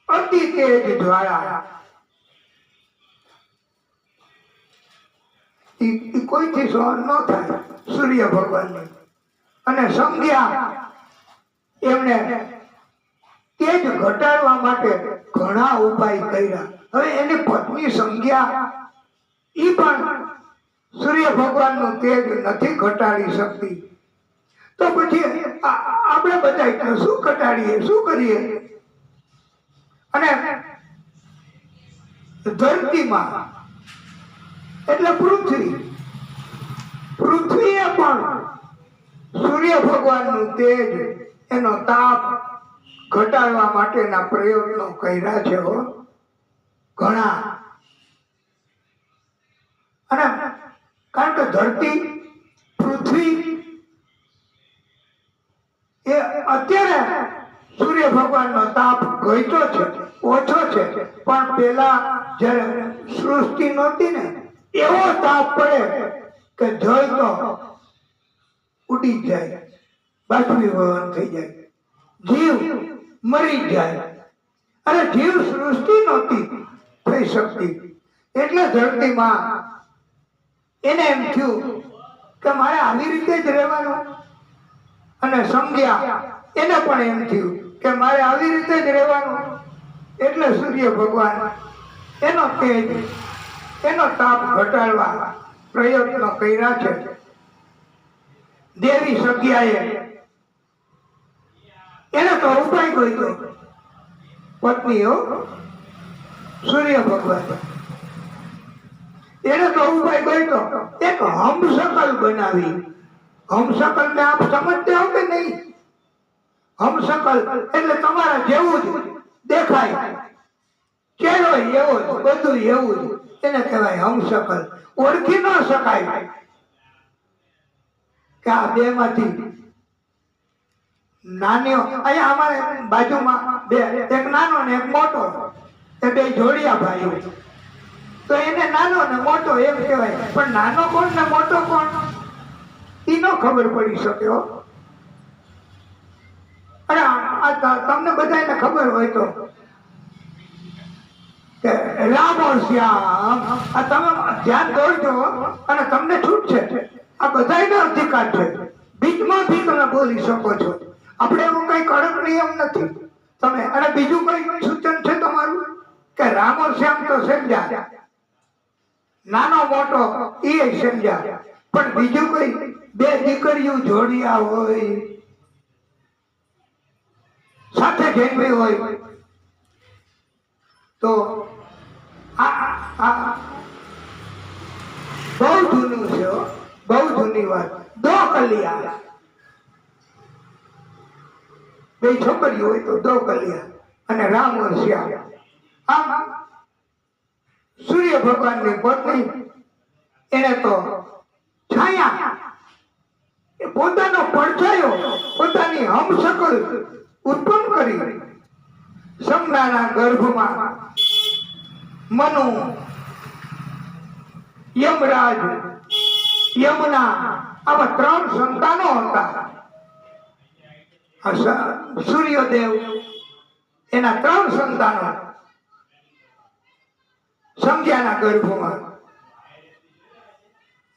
અતિ તેજ જ્વાળા એ કોઈથી સહન ન થાય સૂર્ય ભગવાનને. અને સંજ્ઞા એમણે તેજ ઘટાડવા માટે ઘણા ઉપાય કર્યા. હવે એની પત્ની સંજ્ઞા ઈ પણ સૂર્ય ભગવાનનું તેજ નથી ઘટાડી શકતી. તો પછી આપણે બધા શું ઘટાડીએ, શું કરીએ? અને ધરતીમાં એટલે પૃથ્વીએ પણ સૂર્ય ભગવાનનું તેજ, એનો તાપ ઘટાડવા માટેના પ્રયત્નો કર્યા છે ઘણા. અને કારણ કે ધરતી, પૃથ્વી એ અત્યારે સૂર્ય ભગવાનનો તાપ ઘટ્યો છે, ઓછો છે. પણ પેલા જયારે સૃષ્ટિ નહોતી ને, એવો તાપ પડે કે જળ તો ઉડી જાય, બાષ્પીભવન થઈ જાય, જીવ મરી જાય. અને જીવ સૃષ્ટિ નહોતી થઈ શકતી. એટલે ધરતીમાં એને એમ થયું કે મારે આવી રીતે જ રહેવાનું. અને સંજ્ઞા એને પણ એમ થયું કે મારે આવી રીતે જ રહેવાનું. એટલે સૂર્ય ભગવાન એનો તેજ, એનો તાપ ઘટાડવા પ્રયત્નો કર્યા છે. દેવી સંજ્ઞાએ એને તો ઉપાય ગયો પત્નીઓ સૂર્ય ભગવાન, એને તો ઉપાય ગયો એક હમશકલ બનાવી. હમશકલ ને આપ સમજते हो કે નહીં? હમશકલ એટલે તમારા જેવું જ દેખાય, ચહેરો એવો જ, બધું એવું જ, એને કહેવાય હમશકલ. ઓળખી ન શકાય કે આ બે માંથી નાનીઓ. અહીંયા અમારે બાજુમાં બે, એક નાનો ને એક મોટો, એ બે જોડિયા ભાઈઓ. તો એને નાનો ને મોટો એમ કહેવાય. પણ નાનો કોણ ને મોટો કોણ એ ન ખબર પડી શકે. અને તમને બધાને ખબર હોય તો કે રામ ઓર શ્યામ, આ તમે ધ્યાન દોરજો અને તમને છૂટ છે. આ બધાનો અધિકાર છે, બીચમાંથી તમે બોલી શકો છો. આપણે એવો કઈ કડક નિયમ નથી. તમે અને બીજું કઈ સૂચન છે તમારું કે રામ ઓર શ્યામ તો સમજ્યા, નાનો મોટો એ સમજ્યા. પણ બીજું કઈ બે દીકરીઓ જોડિયા હોય, સાથે જન્મી હોય તો આ બહુ જૂનું છે, બહુ જૂની વાત. દો કલિયા, બે છોકરીઓ હોય તો દો કલિયા. અને રામ ઓર શ્યામ. આમ સૂર્ય ભગવાનની પત્ની એને તો છાયા, પોતાનો પડછાયો, પોતાની હમશકલ ઉત્પન્ન કરી. સંજ્ઞાના ગર્ભમાં મનુ, યમરાજ, યમુના આવા 3 સંતાનો હતા. સૂર્યદેવ એના 3 સંતાનો સંજ્ઞાના ગર્ભમાં.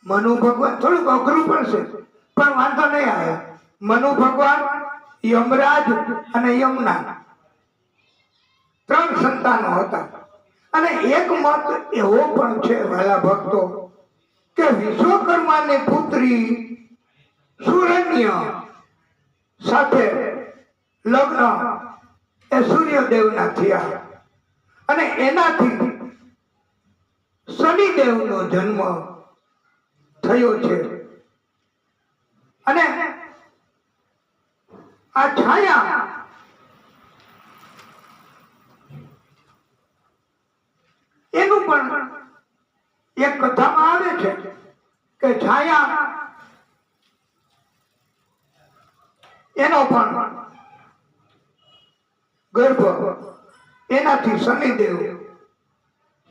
મનુ ભગવાન થોડુંક અઘરું પડશે પણ વાંધો નહીં આવે. મનુ ભગવાન, યમરાજ અને યમુના 3 સંતાનો હતા. અને એક મત એવો પણ છે વાલા ભક્તો કે વિશ્વકર્માની પુત્રી સુરન્ય સાથે લગ્ન એ સૂર્યદેવના થયા. અને એનાથી શનિદેવનો જન્મ થયો છે. અને આ છાયા એનું પણ એક કથામાં આવે છે કે છાયા એનો પણ ગર્ભ એનાથી શનિદેવ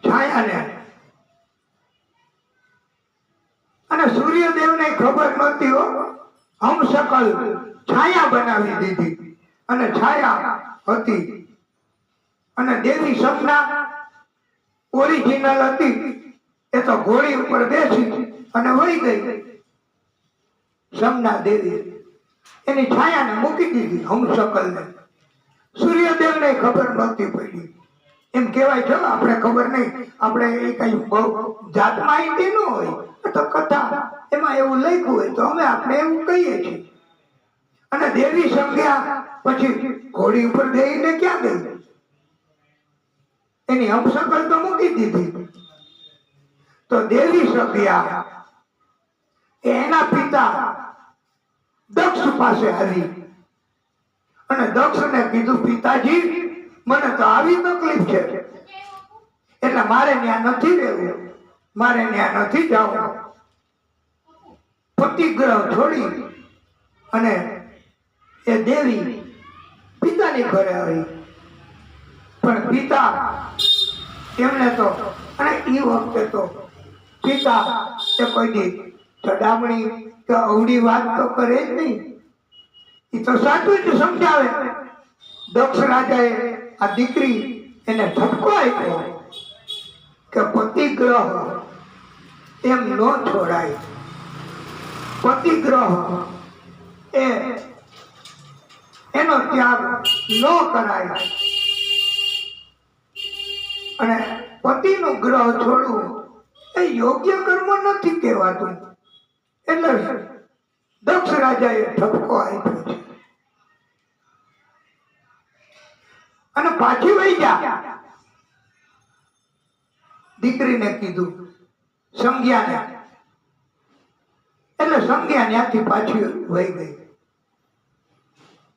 છાયાને. અને સૂર્યદેવને ખબર નહોતી હો, હમશકલ છાયા બનાવી દીધી. અને છાયા હતી અને દેવી સંજ્ઞા ઓરિજિનલ હતી. એ તો ઘોડી ઉપર બેસી અને વહી ગઈ સમના દેવી. એની છાયાને મૂકી દીધી હમશકલને. સૂર્યદેવને ખબર નહોતી પડી. એમ કહેવાય છે, આપણે ખબર નહીં, આપણે એ કઈ બહુ જાત માહિતી ન હોય તો કથા એમાં એવું લખ્યું હોય તો અમે આપણે એવું કહીએ છીએ. અને દેવી સંજ્ઞા પછી ઘોડી ઉપર બેહીને ક્યાં ગઈ? એની હમશકલ તો મૂકી દીધી. તો દેવી સંજ્ઞા એના પિતા દક્ષ પાસે આવી અને દક્ષને કીધું, પિતાજી મને તો આવી તકલીફ છે, એટલે મારે ત્યાં નથી રહેવું, મારે ત્યાં નથી જવું. પતિગ્રહ છોડી અને એ દેવી પિતાની ઘરે આવી. પણ પિતા એમને તો, અને એ વખતે તો પિતા એ કોઈ દી ચડામણી કે અવડી વાત તો કરે જ નહીં. એ તો સાચું જ સમજાવે. દક્ષ રાજાએ આ દીકરી એને ઠપકો આપ્યો કે પતિગ્રહ એમ ન છોડાય, પતિગ્રહ એનો ત્યાગ ન કરાય. અને પતિનું ગ્રહ છોડવું એ યોગ્ય કર્મ નથી કહેવાતું. એટલે દક્ષ રાજાએ ઠપકો આપ્યો છે અને પાછી વહી જા. દીકરીને કીધું, સંજ્ઞાને. એટલે સંજ્ઞા ત્યાંથી પાછી વહી ગઈ.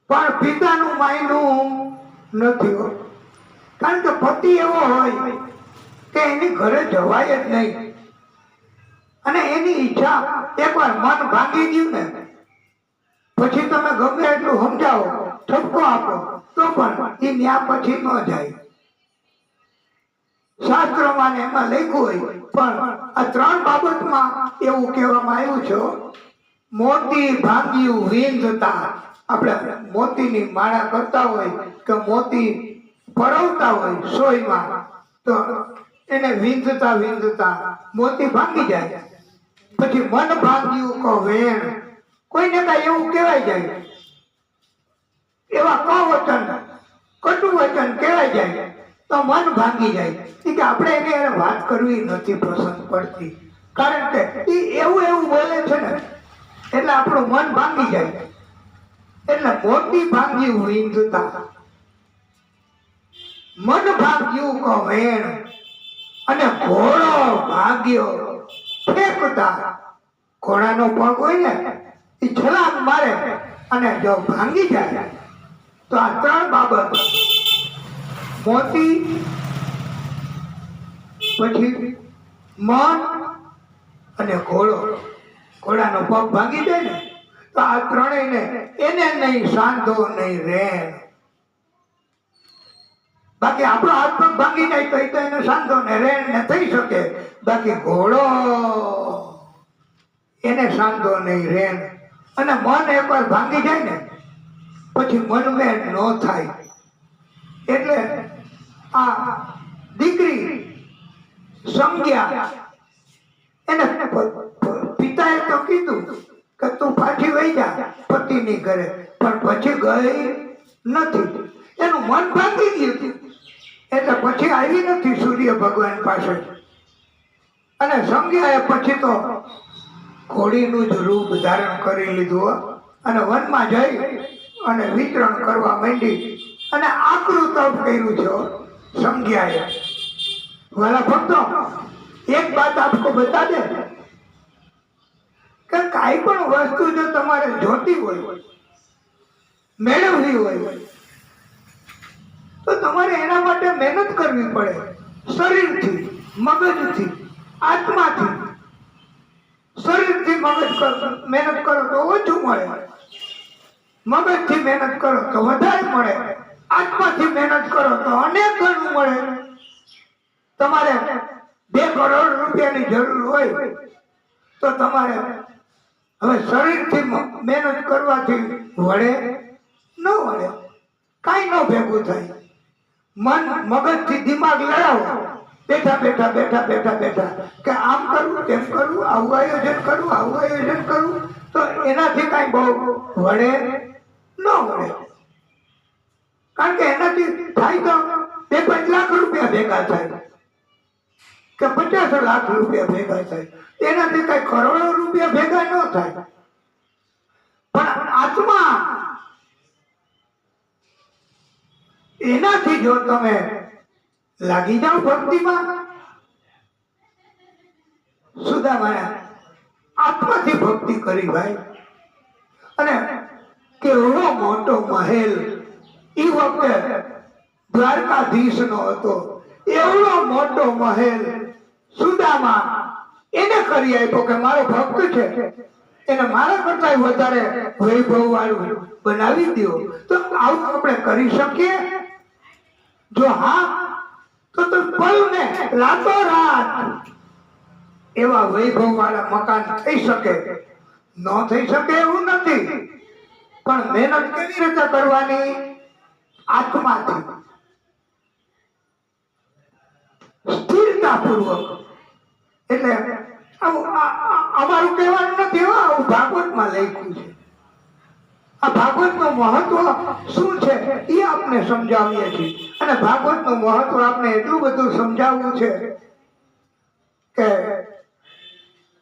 પણ પિતાનું માયનું નથી હોતું. કારણ કે પતિ એવો હોય કે એની ઘરે જવાય જ નહીં. અને એની ઈચ્છા એકવાર મન ભાંગી ગયું ને પછી તમે ગમે એટલું સમજાવો, ઠપકો આપો, તો પણ એ ન્યા પછી ન જાય. શાસ્ત્રોમાં એમાં લખ્યું હોય. પણ આ ત્રણ બાબતમાં એવું કહેવામાં આવ્યું છે, મોતી ભાંગ્યું વીંધતા. આપણે મોતીની માળા કરતા હોય કે મોતી પરોવતા હોય સોયમાં, તો એને વીંધતા વીંધતા મોતી ભાંગી જાય. પછી મન ભાંગ્યું કો વેણ. કોઈને કઈ એવું કહેવાય જાય, એવા કવચન કટુ વચન કહેવાય જાય તો મન ભાંગી જાય. કે આપણે એને વાત કરવી નથી પસંદ પડતી, કારણ કે એ એવું એવું બોલે છે ને એટલે આપણું મન ભાંગી જાય. એટલે મોતી ભાંગ્યું વીંધતા, મન ભાંગ્યું કો વેણ, અને ઘોડો ભાગ્યો ફેંકતા. ઘોડાનો પગ હોય ને એ છલાંગ મારે અને જો ભાંગી જાય. તો આ ત્રણ બાબત, મોતી, પછી મન અને ઘોડો, ઘોડાનો પગ ભાંગી જાય ને તો આ ત્રણેયને એને નહીં સાંધો નહીં રેણ. બાકી આપણો હાથ પગ ભાંગી જાય તો એને સાંધો ને રેણ ને થઈ શકે. બાકી ઘોડો એને સાંધો નહીં રેણ. અને મન એકવાર ભાંગી જાય ને પછી મનમેળ ન થાય. એટલે આ દીકરી સંજ્ઞા એને પિતાએ તો કીધું કે તું પાછી વહી જા પતિની ઘરે, પણ પછી ગઈ નથી. એનું મન ભાંગી ગયું એટલે પછી આવી નથી સૂર્ય ભગવાન પાસે. અને સંજ્ઞાએ પછી તો ઘોડીનું જ રૂપ ધારણ કરી લીધું અને વનમાં જઈ અને વિચરણ કરવા માંડી અને આકરું તપ કર્યું છે સંજ્ઞાએ. વાલા ભક્તો, એક બાત આપકો બતા દે કે કાંઈ પણ વસ્તુ જો તમારે જોતી હોય, મેળવવી હોય, તો તમારે એના માટે મહેનત કરવી પડે. શરીરથી, મગજથી, આત્માથી. શરીરથી મહેનત કરો તો ઓછું મળે, મગજથી મહેનત કરો તો વધારે મળે, આત્માથી મહેનત કરો તો અનેક ગણું મળે. તમારે 2 કરોડ રૂપિયાની જરૂર હોય તો તમારે હવે શરીરથી મહેનત કરવાથી વળે ન વળે, કાંઈ ન ભેગું થાય. મગજથી દિમાગ લડાવો બેઠા બેઠા બેઠા બેઠા બેઠા કે આમ કરવું તેમ કરવું, આવું આયોજન કરવું આવું આયોજન કરવું, તો એનાથી કઈ બહુ વળે ન વળે. કારણ કે એનાથી થાય તો 2-5 લાખ રૂપિયા ભેગા થાય કે 50 લાખ રૂપિયા ભેગા થાય, એનાથી કઈ કરોડો રૂપિયા ભેગા ન થાય. પણ આત્મા એનાથી જો તમે લાગી જાઓ ભક્તિમાં, સુદામાએ આત્માથી ભક્તિ કરી ભાઈ. અને કેવડો મોટો મહેલ એ વખતે દ્વારકાધીશ નો હતો, એવડો મોટો મહેલ સુદામા એને કરી આપ્યો કે મારો ભક્ત છે, એને મારા કરતા વધારે વૈભવ વાળું બનાવી દો. તો આવું આપણે કરી શકીએ? જો હા, તો પલ ને રાતોરાત એવા વૈભવ વાળા મકાન થઈ શકે. ન થઈ શકે એવું નથી, પણ મહેનત કેવી રીતે કરવાની? આત્માથી, સ્થિરતાપૂર્વક. એટલે અમારું કહેવાનું નથી, આવું ભાગવતમાં લખ્યું છે. આ ભાગવતનું મહત્વ શું છે એ આપને સમજાવીએ છીએ. અને ભાગવતનું મહત્વ આપને એટલું બધું સમજાવવું છે કે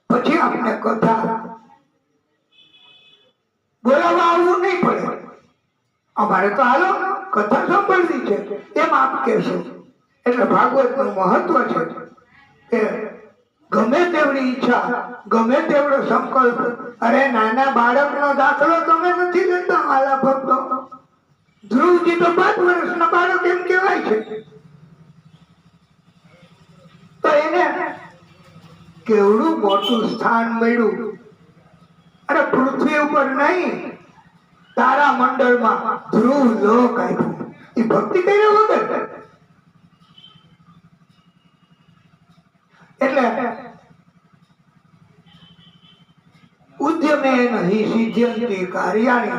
પછી આપને કથા બોલાવવા આવવું નહીં પડે. અમારે તો હાલો કથા સાંભળવી છે એમ આપ કહેશો. એટલે ભાગવતનું મહત્વ છે કે ગમે તેવડી ઈચ્છા, ગમે તેવડો સંકલ્પ. અરે નાના બાળકનો દાખલો તમે નથી લેતા માલા ભક્તો. ધ્રુવજી તો 5 વર્ષના બાળક એમ કહેવાય છે. તો એને કેવડું મોટું સ્થાન મળ્યું. અને પૃથ્વી ઉપર નહીં, તારા મંડળમાં ધ્રુવ લોક આપ્યું. એ ભક્તિ કર્યા વગર. એટલે ઉદ્યમે નહીં સિદ્ધ્યંતિ કાર્યાણિ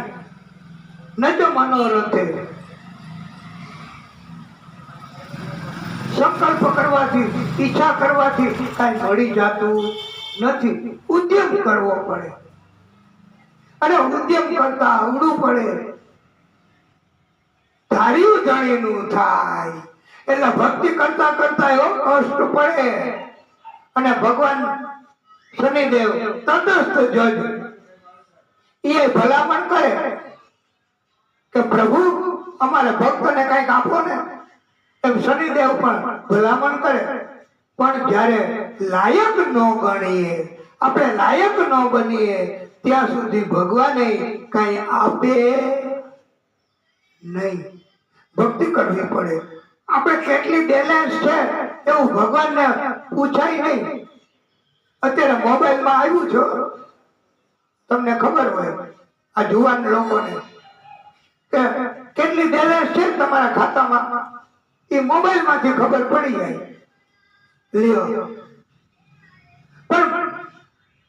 ન ચ મનોરથે. સંકલ્પ કરવાથી, ઈચ્છા કરવાથી કઈ મળી જતું નથી. ઉદ્યમ કરવો પડે, અને ઉદ્યમ કરતા આવડવું પડે. ધાર્યું જાણીનું થાય. એટલે ભક્તિ કરતા કરતા એવો કષ્ટ પડે. અને ભગવાન શનિદેવ તટસ્થ જજ એ ભલામણ કરે કે પ્રભુ અમારા ભક્તને કઈક આપો ને. એમ શનિદેવ પણ ભલામણ કરે. પણ જ્યારે લાયક ન ગણીએ, આપણે લાયક ન બનીએ, ત્યાં સુધી ભગવાને કઈ આપે નહીં. ભક્તિ કરવી પડે. આપણે કેટલી બેલેન્સ છે એવું ભગવાનને પૂછાય નહીં. અત્યારે મોબાઈલમાં આવ્યું છો, તમને ખબર હોય આ જુવાન લોકોને કે કેટલી બેલેન્સ છે તમારા ખાતામાં, એ મોબાઈલ માંથી ખબર પડી જાય. લ્યો, પણ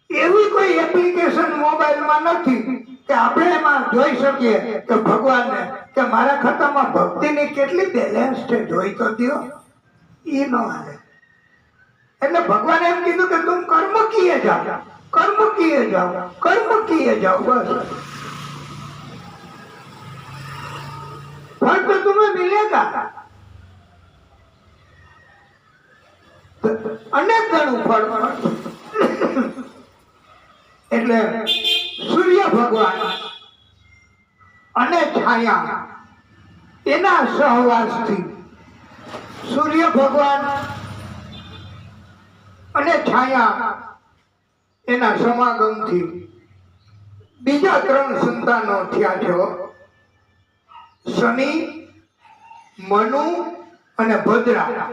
એવી કોઈ એપ્લિકેશન મોબાઈલમાં નથી કે આપણે એમાં જોઈ શકીએ કે ભગવાનને કે મારા ખાતામાં ભક્તિની કેટલી બેલેન્સ છે, જોઈ તો દો. એ ન હાલે. એટલે ભગવાને એમ કીધું કે તુમ કર્મ કિए जाओ, कर्म किए जाओ, कर्म किए जाओ. बस फल तो तुम्हें मिलेगा. अनेक गणुं फल. એટલે સૂર્ય ભગવાન અને છાયા એના સહવાસથી, સૂર્ય ભગવાન અને છાયા એના સમાગમથી બીજા 3 સંતાનો થયા છે. શનિ, મનુ અને ભદ્રા.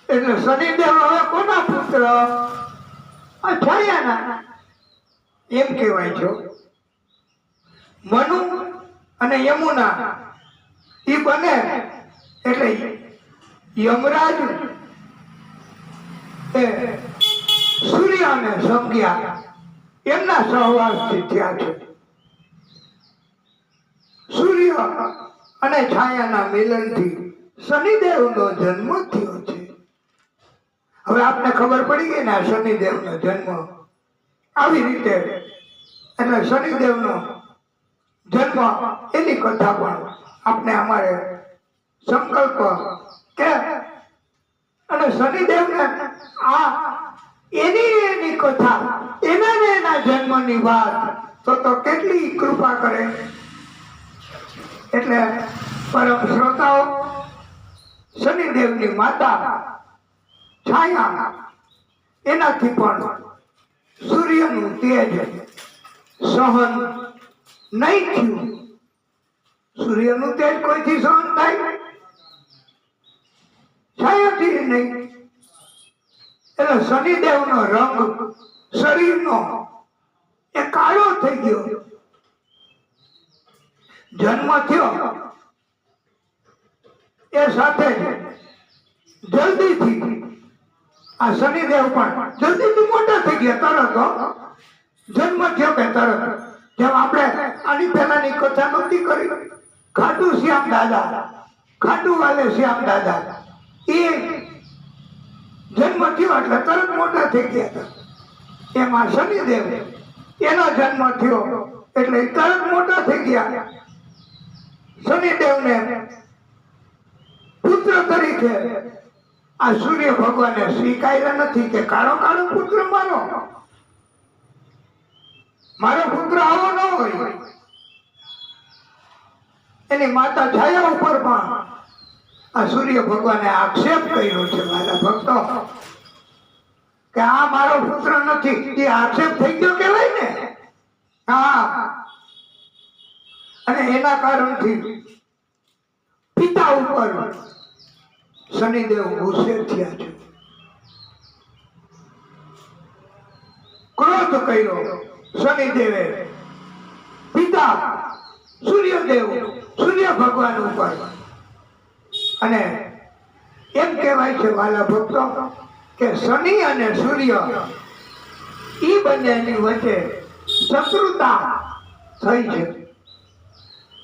એટલે શનિદેવ હવે કોના પુત્ર? આ છાયાના એમ કહેવાય છે. મનુ અને યમુના એ બને એટલે યમરાજ સૂર્યને સમજ્યા એમના સહવાસથી થયા છે. સૂર્ય અને છાયાના મિલનથી શનિદેવનો જન્મ થયો છે. હવે આપને ખબર પડી ગઈ ને આ શનિદેવનો જન્મ આવી રીતે, એટલે શનિદેવનો જન્મ એની કથા પણ આપણે અમારે સંકલ્પ કે, અને શનિદેવને આ એની કથા, એના જન્મની વાત તો કેટલી કૃપા કરે. એટલે પરમ શ્રોતાઓ, શનિદેવની માતા છાયા, એનાથી પણ સૂર્યનું તેજ સહન નહીં થયું. સૂર્યનું તેજ કોઈથી સહન થાય? છાયાથી નહીં. એટલે શનિદેવનો રંગ શરીરનો એ કાળો થઈ ગયો. જન્મ થયો એ સાથે જલ્દીથી આ શનિદેવ પણ જલ્દીથી મોટા થઈ ગયા. તરત જન્મ થયો કે તરત, જેમ આપણે આની પહેલાની કથા નહોતી કરી, ખાટુ શ્યામ દાદા, ખાટુ વાલે શ્યામ દાદા, એ જન્મ થયો એટલે તરત મોટા થઈ ગયા હતા. એમાં શનિદેવ એનો જન્મ થયો એટલે તરત મોટા થઈ ગયા. શનિદેવને પુત્ર તરીકે આ સૂર્ય ભગવાને સ્વીકાર્યા નથી કે કાળો કાળો પુત્ર મારો પુત્ર આવો ન હોય. એની માતા છાયા ઉપર પણ આ સૂર્ય ભગવાને આક્ષેપ કર્યો છે મારા ભક્તો, કે આ મારો પુત્ર નથી. એ આક્ષેપ થઈ ગયો કહેવાય ને. હા, અને એના કારણથી પિતા ઉપર શનિદેવ ગુસ્સે થયા છે. ક્રોધ કર્યો શનિદેવે પિતા સૂર્ય ભગવાન ઉપર. અને એમ કહેવાય છે વાલા ભક્તો કે શનિ અને સૂર્ય ઈ બંનેની વચ્ચે શત્રુતા થઈ છે.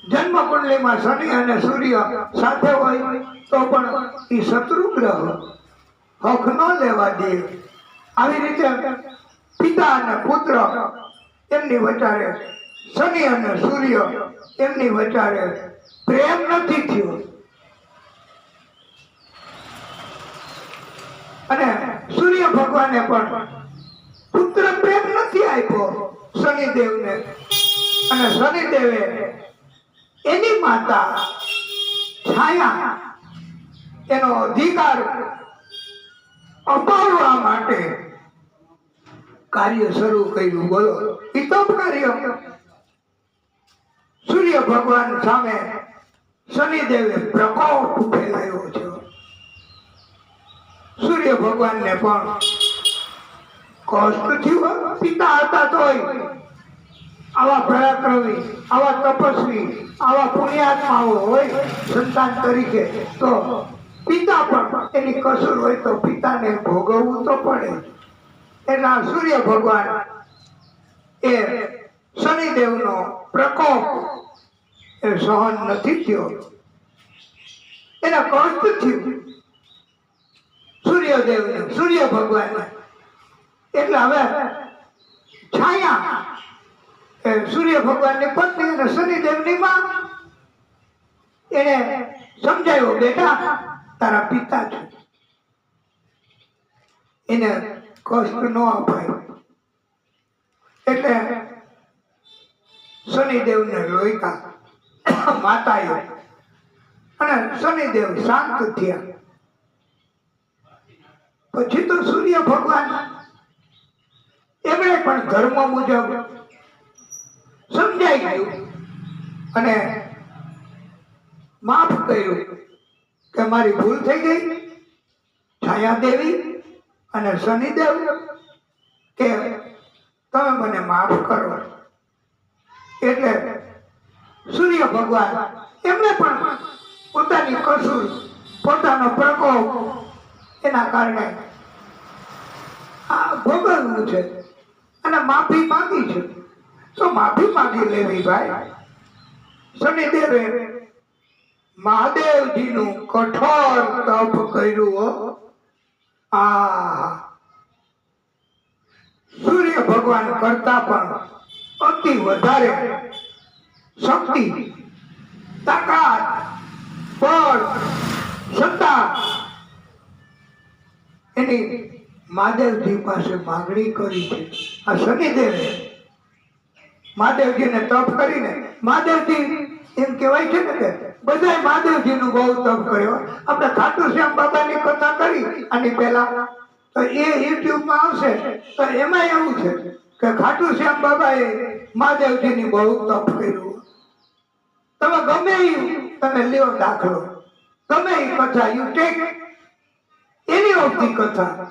જન્મ કુંડલીમાં શનિ અને સૂર્ય સાથે હોય તો પણ એ શત્રુ ગ્રહ હક ન લેવા દે. આવી રીતે પિતા અને પુત્ર એમની વચારે, શનિ અને સૂર્ય એમની વચારે પ્રેમ નથી થયો. અને સૂર્ય ભગવાને પણ પુત્ર પ્રેમ નથી આપ્યો શનિદેવને. અને શનિદેવે એની માતા છાયા એનો અધિકાર અપાવવા માટે કાર્ય શરૂ કર્યું. બોલો, હિતમ કાર્ય. સૂર્ય ભગવાન સામે શનિદેવે પ્રકોપ ફેલાયો છે. સૂર્ય ભગવાનને પણ કષ્ટ થયું. પિતા હતા તોય આવા પરાક્રમી, આવા તપસ્વી, આવા પુણ્યાત્માઓ હોય સંતાન તરીકે, તો પિતા પણ એની કસૂર હોય તો પિતાને ભોગવવું તો પડે. એટલે સૂર્ય ભગવાન એ શનિદેવનો પ્રકોપ એ સહન નથી થયો. એના કષ્ટ થયું સૂર્યદેવને, સૂર્ય ભગવાનને. એટલે હવે છાયા એ સૂર્ય ભગવાનની પત્ની અને શનિદેવની માં એને સમજાયો, બેટા તારા પિતા છે, એને કષ્ટ ન અપાય. એટલે શનિદેવને રોક્યા માતાએ, અને શનિદેવ શાંત થયા. પછી તો સૂર્ય ભગવાન એમણે પણ ધર્મ મુજબ સમજાઈ ગયું અને માફ કર્યું કે મારી ભૂલ થઈ ગઈ. છાયા દેવી અને શનિદેવ કે તમે મને માફ કરો. એટલે સૂર્ય ભગવાન એમણે પણ પોતાની કસૂર, પોતાનો પ્રકોપ એના કારણે આ ભોગવવું છે અને માફી માંગી છે. તો માફી માંગી લેવી ભાઈ. શનિદેવે મહાદેવજીનું કઠોર તપ કર્યું. આ સૂર્ય ભગવાન કરતા પણ અતિ વધારે શક્તિ, તાકાત, બળ, સત્તા એની મહાદેવજી પાસે માગણી કરી છે. આ શનિદેવે મહાદેવજીને તપ કરીને, મહાદેવજી એમ કહેવાય છે ને કે બધાય મહાદેવજીનું બહુ તપ કર્યો. આપણે ખાટુ શ્યામ બાબાની કથા કરી આની પહેલા, તો એ યુટ્યુબમાં આવશે તો એમાં એવું છે કે ખાટુ શ્યામ બાબાએ મહાદેવજીની બહુ તપ કર્યું. તમે ગમે એ તમે લ્યો દાખલો, ગમે એ કથા you take any of the કથા,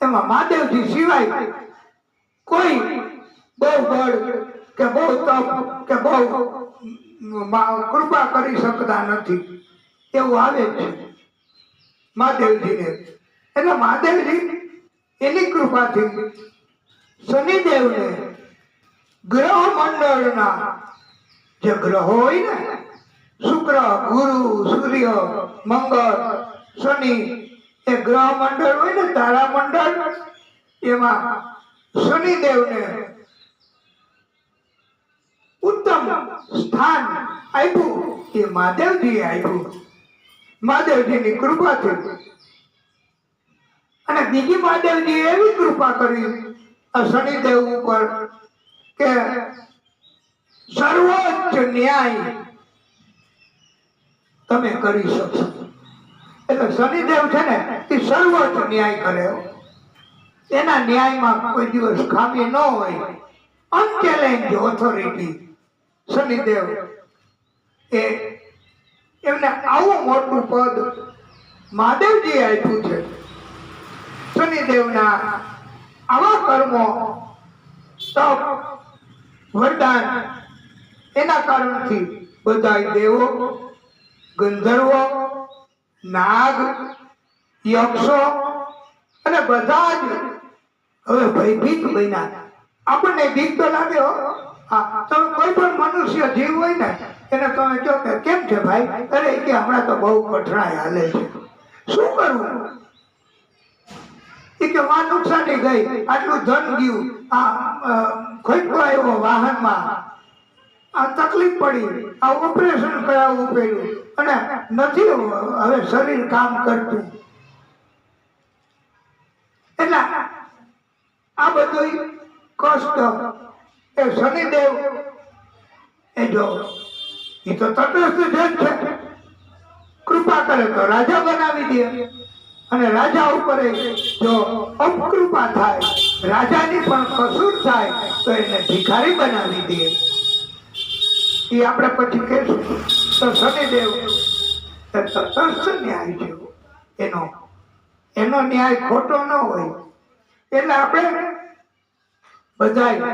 એમાં મહાદેવજી સિવાય કોઈ બહુ બળ કે બહુ તપ કે બહુ કૃપા કરી શકતા નથી એવું આવે છે મહાદેવજીને. એટલે મહાદેવજી એની કૃપાથી શનિદેવને ગ્રહ મંડળના જે ગ્રહો હોય ને, શુક્ર, ગુરુ, સૂર્ય, મંગળ, શનિ, એ ગ્રહ મંડળ હોય ને, તારા મંડળ, એમાં શનિદેવને ઉત્તમ સ્થાન આપ્યું એ મહાદેવજીએ આપ્યું, મહાદેવજીની કૃપાથી. અને બીજી મહાદેવજી એવી કૃપા કરી આ શનિદેવ ઉપર કે સર્વોચ્ચ ન્યાય તમે કરી શકશો. એટલે શનિદેવ છે ને એ સર્વોચ્ચ ન્યાય કરે. એના ન્યાયમાં કોઈ દિવસ ખામી ન હોય. અનચેલેન્જ ઓથોરિટી શનિદેવ એ એમને આવું મોટું પદ મહાદેવજીએ આપ્યું છે. શનિદેવના આવા કર્મો, તપ, વરદાન એના કારણથી બધા દેવો, ગંધર્વો, નાગ, યક્ષો અને બધા જ હવે ભયભીત બન્યા. આપણને બીક તો લાગે હો. હા, તમે કોઈ પણ મનુષ્ય જીવ હોય ને એને તમે કહો કે કેમ છે ભાઈ, અરે કે હમણાં તો બહુ કઠણાઈ હાલે છે, શું કરવું? એ કે માં નુકસાની ગઈ, આટલું ધન ગયું, આ ખોટકો આવ્યો વાહનમાં, આ તકલીફ પડી, આ ઓપરેશન કરાવવું પડ્યું અને નથી હવે શરીર કામ કરતું. એટલે આ બધું કષ્ટ એ શનિદેવ એ જો એ તો તટસ્થ જ છે. કૃપા કરે તો રાજા બનાવી દે, અને રાજા ઉપર જો અપકૃપા થાય, રાજાની પણ કસૂર થાય તો એને ભિખારી બનાવી દે. એ આપણે પછી કહીશું. તો શનિદેવ તટસ્થ ન્યાય છે એનો ન્યાય ખોટો ન હોય. એટલે આપણે બધા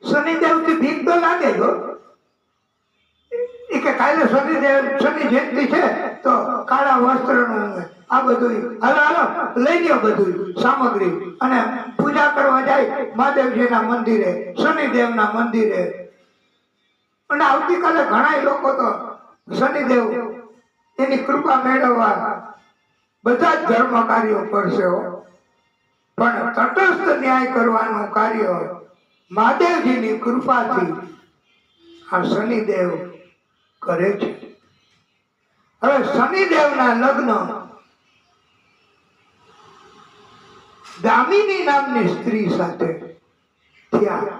શનિદેવથી બીક તો લાગે જો. એ કે કાલે શનિ જયંતિ છે તો કાળા વસ્ત્રનું આ બધું હાલો હાલો લઈ લ્યો બધું સામગ્રી અને પૂજા કરવા જાય મહાદેવજીના મંદિરે, શનિદેવના મંદિરે. અને આવતીકાલે ઘણા લોકો તો શનિદેવ એની કૃપા મેળવવા બધા જ ધર્મ કાર્યો કરશે. પણ તટસ્થ ન્યાય કરવાનું કાર્ય મહાદેવજીની કૃપાથી આ શનિદેવ કરે છે. હવે શનિદેવના લગ્ન દામિની નામની સ્ત્રી સાથે થયા.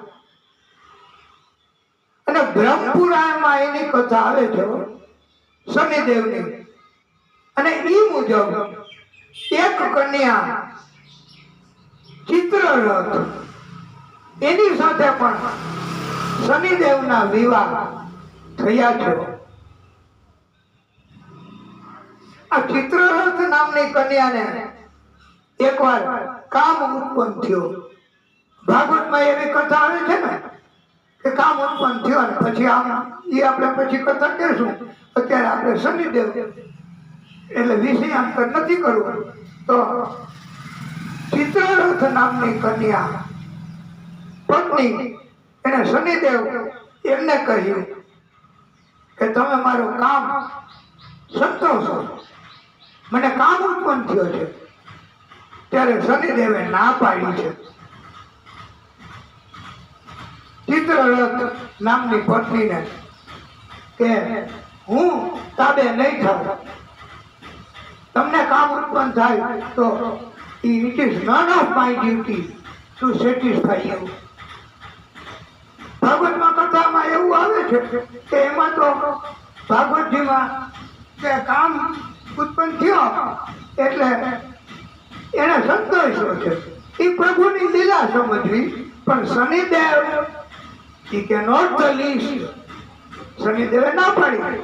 અને બ્રહ્મપુરાણમાં એની કથા આવે છે શનિદેવની. અને એ મુજબ એક કન્યા ચિત્રરથ એની સાથે પણ શનિદેવના વિવાહ થયા છે. આ ચિત્રરથ નામની કન્યાને એકવાર કામ ઉત્પન્ન થયો. ભાગવતમાં એવી કથા આવે છે ને કે કામ ઉત્પન્ન થયો ને પછી આમ એ આપણે પછી કથા કહેશું. અત્યારે આપણે શનિદેવ એટલે વિષયાંતર નથી કરવું. તો ચિત્રરથ નામની કન્યા પત્ની એને શનિદેવ એમને કહ્યું કે તમે મારું કામ સંતોષો, મને કામ ઉત્પન્ન થયો છે ત્યારે શનિદેવે ના પાડી છે. ચિત્રરથ નામની પત્નીને કે હું તાબે નહીં થાઉં, તમને કામ ઉત્પન્ન થાય તો it is none of my duty to satisfy you. ભાગવતમાં કથામાં એવું આવે છે કે એમાં તો ભાગવતજીમાં કે કામ ઉત્પન્ન થયો એટલે એને સંતોષો છે. એ પ્રભુની લીલા સમજવી, પણ Shanidev he cannot the least. શનિદેવે ના પાડી,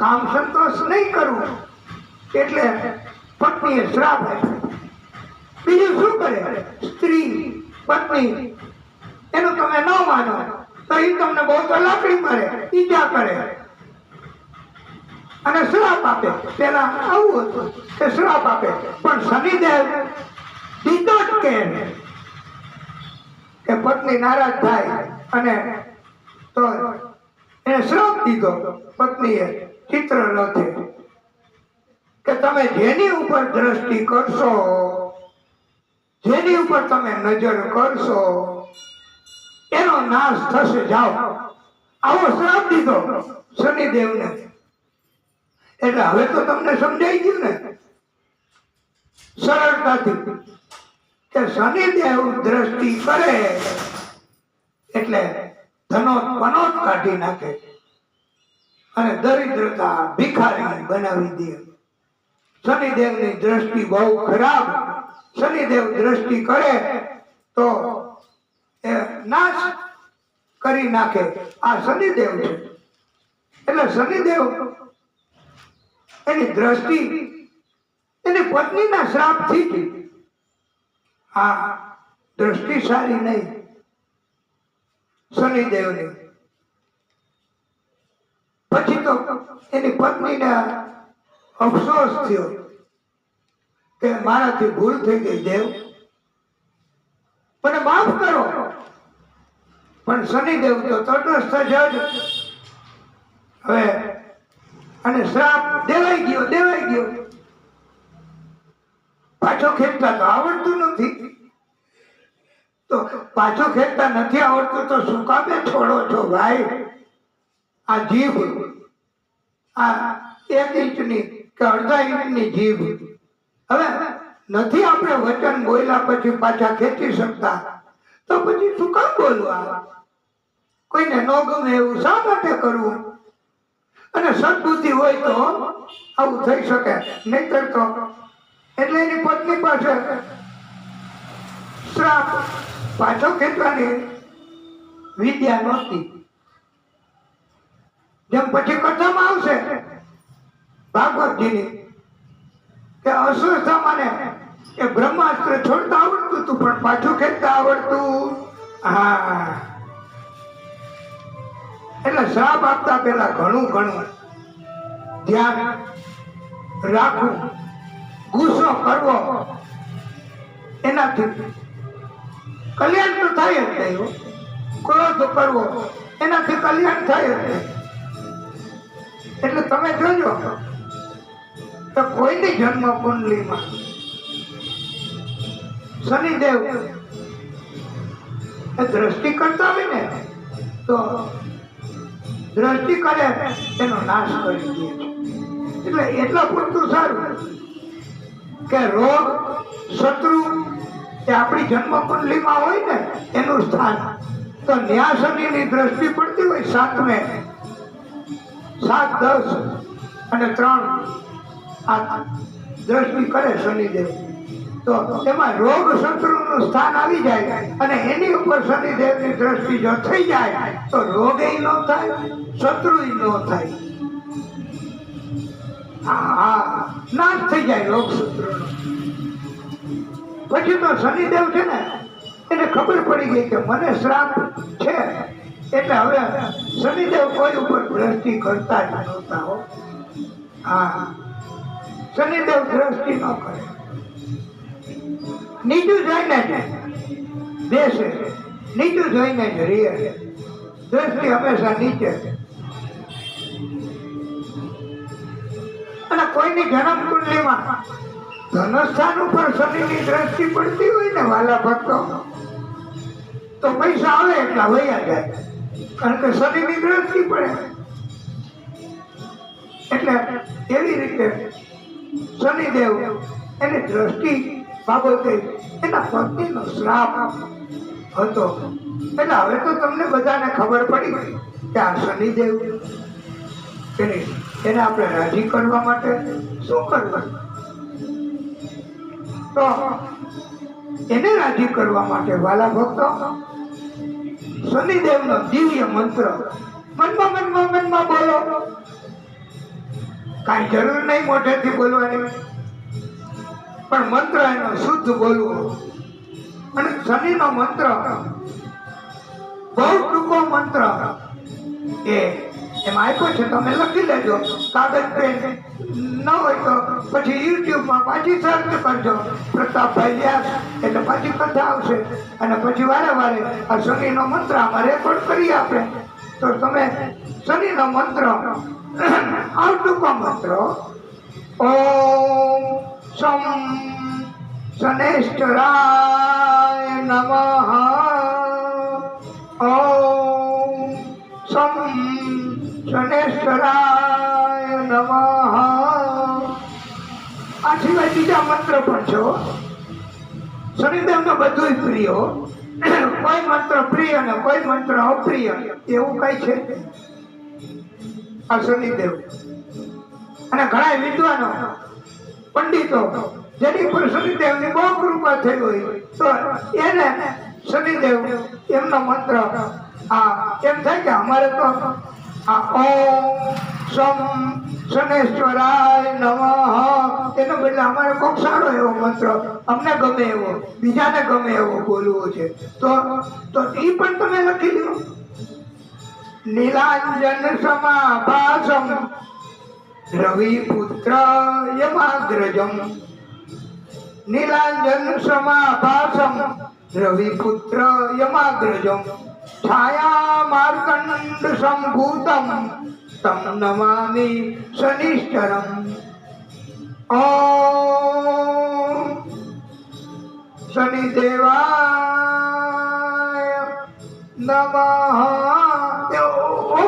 કામ સંતોષ નહીં કરવું, એટલે પત્નીએ શ્રાપ આપ્યો. બીજું શું કરે? સ્ત્રી પત્ની એનું તમે ન માનો તો એ તમને બહુ લાકડી મારે, ઈજા કરે અને શ્રાપ આપે. પેલા આવું હતું કે શ્રાપ આપે, પણ શનિદેવ did not care કે પત્ની નારાજ થાય અને તો એને શ્રાપ દીધો પત્નીએ ચિત્રરથે કે તમે જેની ઉપર દ્રષ્ટિ કરશો, જેની ઉપર તમે નજર કરશો એનો નાશ થશે, જાઓ. આવો શ્રાપ દીધો શનિદેવને. એટલે હવે તો તમને સમજાઈ ગયું ને સરળતાથી કે શનિદેવ દ્રષ્ટિ કરે એટલે ધનોત પનોત કાઢી નાખે અને દરિદ્રતા ભિખારી બનાવી દે. શનિદેવની દ્રષ્ટિ બહુ ખરાબ. શનિદેવ દ્રષ્ટિ કરે તો એ નાશ કરી નાખે. આ શનિદેવ છે. એટલે શનિદેવ એની દ્રષ્ટિ એની પત્નીના શ્રાપથી જ. આ દ્રષ્ટિ સારી નહીં શનિદેવની. પછી તો એની પત્નીને અફસોસ થયો કે મારાથી ભૂલ થઈ ગઈ, દેવ મને માફ કરો. પણ શનિદેવ તો તટસ્થ જ. હવે અને શ્રાપ દેવાઈ ગયો. પાછો ખેંચતા તો આવડતું નથી. તો પાછો ખેંચતા નથી આવડતું તો શું કામે છોડો છો ભાઈ? આ જીભ, આ 1 ઇંચની કે અડધા ઇંચની જીભ, હવે નથી આપણે વચન બોલ્યા પછી પાછા ખેંચી શકતા, તો પછી શું કામ બોલવા? કોઈને ન ગમે એવું શા માટે કરવું? અને સદબુદ્ધિ હોય તો આવું થઈ શકે, નહીતર તો. એટલે એની પત્ની પાસે શ્રાપ પાછો ખેંચવાની વિદ્યા નહોતી. જેમ પછી કથામાં આવશે ભાગવતજીની કે અશ્વત્થામાને એ બ્રહ્માસ્ત્ર છોડતા આવડતું હતું પણ પાછું ખેંચતા આવડતું. હા, એટલે શ્રાપ આપતા પેલા ઘણું ધ્યાન રાખવું. ગુસ્સો કરવો એનાથી કલ્યાણ તો થાય જ નહીં. ક્રોધ કરવો એનાથી કલ્યાણ થાય જ નહીં. એટલે તમે જોજો તો કોઈની જન્મ કુંડલીમાં શનિદેવ દ્રષ્ટિ કરતા હોય ને તો દ્રષ્ટિ કરે એનો નાશ કરી દે છે. એટલે એટલા પૂરતું સારું કે રોગ શત્રુ એ આપણી જન્મ કુંડલીમાં હોય ને એનું સ્થાન, તો ન્યા શનિની દ્રષ્ટિ પડતી હોય 7મે 7, 10 અને 3 આ દ્રષ્ટિ કરે શનિદેવ, તો એમાં રોગ શત્રુનું સ્થાન આવી જાય અને એની ઉપર શનિદેવની દ્રષ્ટિ જો થઈ જાય તો રોગ ન થાય, શત્રુ ન થાય. નાશ થઈ જાય રોગ શત્રુનો. પછી તો શનિદેવ છે ને એને ખબર પડી ગઈ કે મને શ્રાપ છે, એટલે હવે શનિદેવ કોઈ ઉપર દ્રષ્ટિ કરતા જ નહોતા હો. હા, શનિદેવ દ્રષ્ટિ ન કરે, નીચું જોઈને જ બેસે, નીચું જોઈને જ રહે. દ્રષ્ટિ હંમેશા નીચે. અને કોઈની જન્મ કુંડલીમાં ધનસ્થાન ઉપર શનિની દ્રષ્ટિ પડતી હોય ને વાલા ભક્તો, તો પૈસા આવે એટલા વયા જાય, કારણ કે શનિની દ્રષ્ટિ પડે. એટલે એવી રીતે શનિદેવ એની દ્રષ્ટિ બાબતે એના પત્નીનો શ્રાપ હતો. એટલે હવે તો તમને બધાને ખબર પડી કે આ શનિદેવ એને આપણે રાજી કરવા માટે શું કરવાનું. તો એને રાજી કરવા માટે વાલા ભક્તો શનિદેવનો દિવ્ય મંત્ર મનમાં બોલો. કાંઈ જરૂર નહીં મોઢેથી બોલવાની, પણ મંત્ર એનો શુદ્ધ બોલવો. અને શનિનો મંત્ર બહુ ટૂંકો મંત્ર એમાં આપ્યો છે, તમે લખી લેજો. કાગળ પેન ન હોય તો પછી યુટ્યુબમાં પાછી સર્ચ કરજો, પ્રતાપભાઈ વ્યાસ, એટલે પાછી કથા આવશે. અને પછી વારે વારે આ શનિનો મંત્ર આમાં રેકોર્ડ કરીએ આપણે. તો તમે શનિનો મંત્ર આ ટૂંકો મંત્ર ઓમ શમ શનેશ્વરાય નમઃ, ઓમ શમ શનેશ્વરાય નમઃ. આ સિવાય બીજા મંત્ર પણ છે. શનિદેવનો બધું પ્રિય, કોઈ મંત્ર પ્રિય અને કોઈ મંત્ર અપ્રિય એવું કઈ છે આ શનિદેવ. અને ઘણા વિદ્વાનો પંડિતો જેની પર શનિદેવની બહુ કૃપા થઈ હોય તો એને શનિદેવ એમનો મંત્ર એમ થાય કે અમારે તો આ ઓમ શમ શનેશ્વરાય નમઃ એનો બદલે અમારે કોક સારો એવો મંત્ર અમને ગમે એવો, બીજાને ગમે એવો બોલવો છે. તો એ પણ તમે લખી લો. નીલાંજન સમાભાસમ રવિપુત્ર યમાગ્રજમ, નીલાંજન સમાભાસમ રવિપુત્ર યમાગ્રજમ, છાયા માર્કંડ સંભૂતમ તમ નમામિ શનિશ્ચરમ. ઓમ શનિદેવાય નમઃ.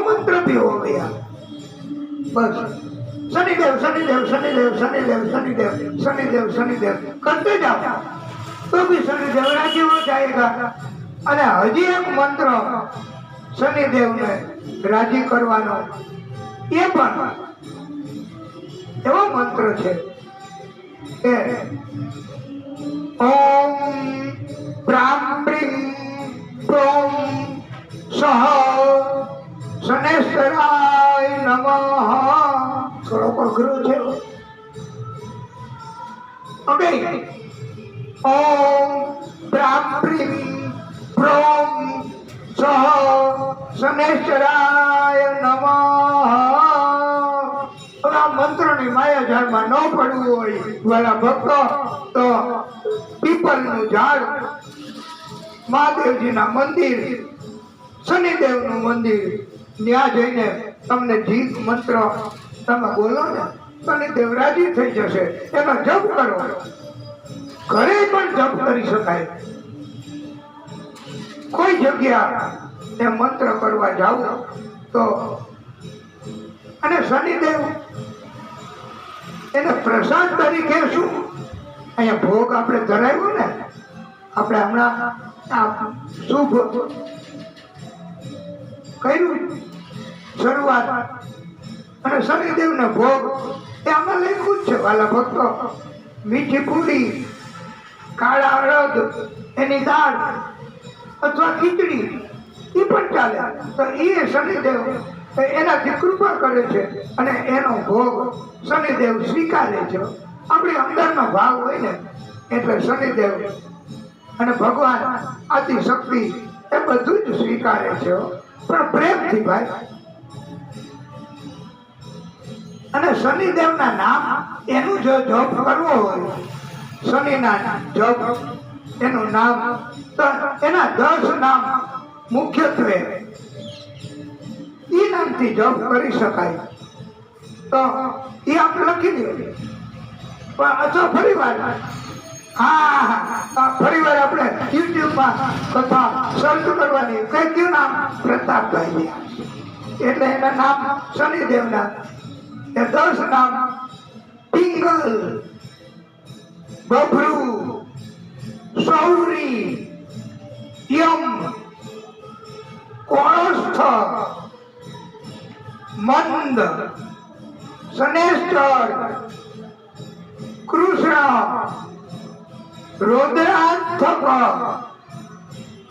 મંત્ર भी हो गया. बस शनिदेव शनिदेव शनिदेव शनिदेव शनिदेव शनिदेव शनिदेव करते जाओ तो भी शनिदेव राजी हो जाएगा. અને હજી એક મંત્ર શનિદેવને રાજી કરવાનો એ પણ એવો મંત્ર છે કે ઓમ પ્રામ્પ્રીમ પ્રોમ સહ શનેશ્વરાય નમઃ. થોડોક અઘરો છે. ઓકે, ઓમ પ્રામ્પ્રીમ પ્રોમ સહ શનેશ્વરાય નમઃ. હવે આ મંત્રની માયાજાળમાં ન પડવું હોય વાલા ભક્તો તો પીપલનું ઝાડ, મહાદેવજીના મંદિર, શનિદેવનું મંદિર, ત્યાં જઈને તમને જીત મંત્ર તમે બોલો ને શનિદેવ રાજી થઈ જશે. એનો જપ કરો. ઘરે પણ જપ કરી શકાય. કોઈ જગ્યા એ મંત્ર કરવા જાવ તો અને શનિદેવ એને પ્રસાદ તરીકે શું અહીંયા ભોગ આપણે ધરાવ્યો ને, આપણે હમણાં શુભ કર્યું શરૂઆત અને શનિદેવને ભોગ એ આમાં લખ્યું જ છે વાલા ભક્તો. મીઠી પૂરી, કાળા અડદ, એની દાળ અથવા ખીચડી એ પણ ચાલે. તો એ શનિદેવ એનાથી કૃપા કરે છે અને એનો ભોગ શનિદેવ સ્વીકારે છે. આપણી અંદરનો ભાવ હોય ને એટલે શનિદેવ અને ભગવાન આદિ શક્તિ એ બધું જ સ્વીકારે છે, પણ પ્રેમથી ભાઈ. અને શનિદેવના નામ એનું જો જપ કરવો હોય, શનિના જપ એનું નામ, તો એના 10 નામ મુખ્યત્વે એ નામથી જપ કરી શકાય. તો એ આપણે લખી દઈએ પણ અથવા ફરી વાર ફરી વાર આપણે યુટ્યુબમાં કથા સર્ચ કરવાની. કઈ કયું નામ? પ્રતાપભાઈ. એટલે એના નામ શનિદેવના. એ 10 નામ: પિંગલ, બભરું, સૌરી, યમ, કોણસ્થ, મંદ, શનેશ્ચર, કૃષ્ણ, રોદ્રાંતક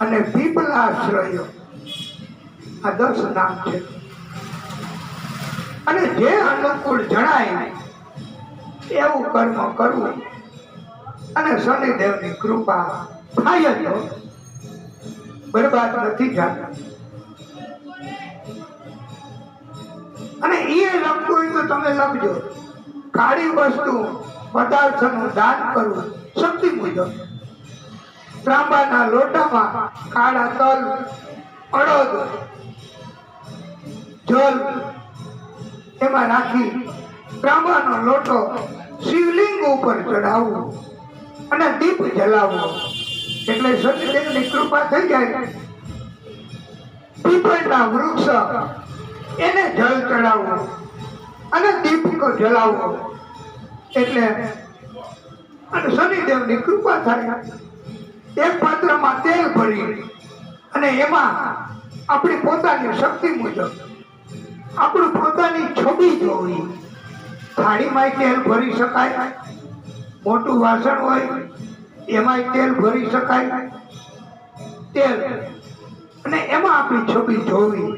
અને પીપલાશ્રય. આ 10 નામ છે. અને જે અનુકૂળ જણાય એવું કર્મ કરવું અને શનિદેવની કૃપા થાય જ. બરબાદ નથી જતા. અને એ લખવું હોય તો તમે લખજો: કાળી વસ્તુ પદાર્થનું દાન કરવું શક્તિ મુજબ. ત્રાંબાના લોટામાં કાળા તલ, અડદ, જલ એમાં નાખી ત્રાંબાનો લોટો શિવલિંગ ઉપર ચડાવવો અને દીપ જલાવવો. એટલે શનિદેવની કૃપા થઈ જાય. પીપળના વૃક્ષ એને જળ ચડાવવું અને દીપ જલાવવો. એટલે અને શનિદેવની કૃપા થાય. એક પાત્રમાં તેલ ભરી અને એમાં આપણી પોતાની શક્તિ મુજબ આપણું પોતાની છબી જોવી. થાળીમાં તેલ ભરી શકાય, મોટું વાસણ હોય એમાં તેલ ભરી શકાય. તેલ અને એમાં આપણી છબી જોવી,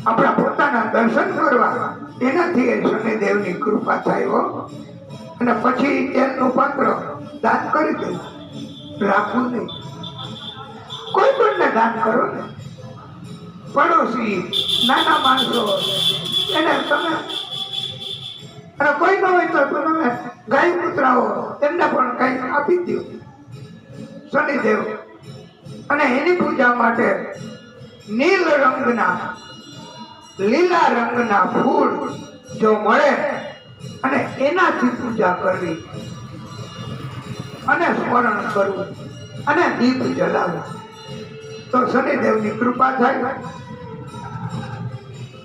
આપણા પોતાના દર્શન કરવા. એનાથી શનિદેવની કૃપા થાય. અને પછી તેલનું પાત્ર દાન કરી દેવું, રાખવું નહીં. કોઈ પણ દાન કરો ને. પડોશી, નાના માણસો એને તમે, અને કોઈ ન હોય તો તમે ગાય કૂતરાઓ એમને પણ કઈ આપી દો. શનિદેવ અને એની પૂજા માટે નીલ રંગના, લીલા રંગના ફૂલ જો મળે અને એનાથી પૂજા કરવી અને સ્મરણ કરવું અને દીપ જલાવવું તો શનિદેવની કૃપા થાય.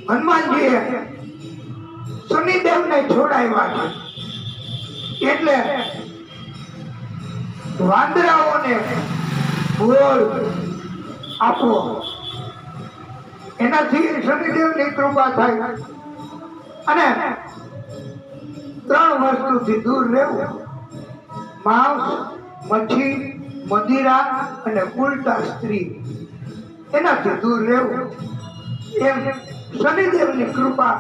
હનુમાનજીએ શનિદેવને છોડાવ્યા છે. એટલે વાંદરાઓને ભોળ આપવો, એનાથી શનિદેવની કૃપા થાય. અને 3 વસ્તુથી દૂર રહેવું: માંસ, મચ્છી, મદિરા અને ઉલટા સ્ત્રી. એનાથી દૂર રહેવું. એમ શનિદેવની કૃપા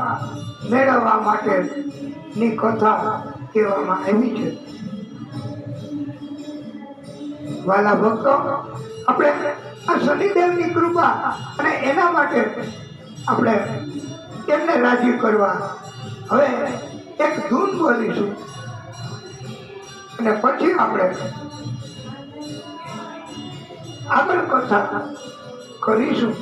મેળવવા માટેની કથા કહેવામાં આવી છે. વાલા ભક્તો, આપણે આ શનિદેવની કૃપા અને એના માટે આપણે એમને રાજી કરવા હવે એક ધૂન બોલીશું અને પછી આપણે આગળ કથા કરીશું.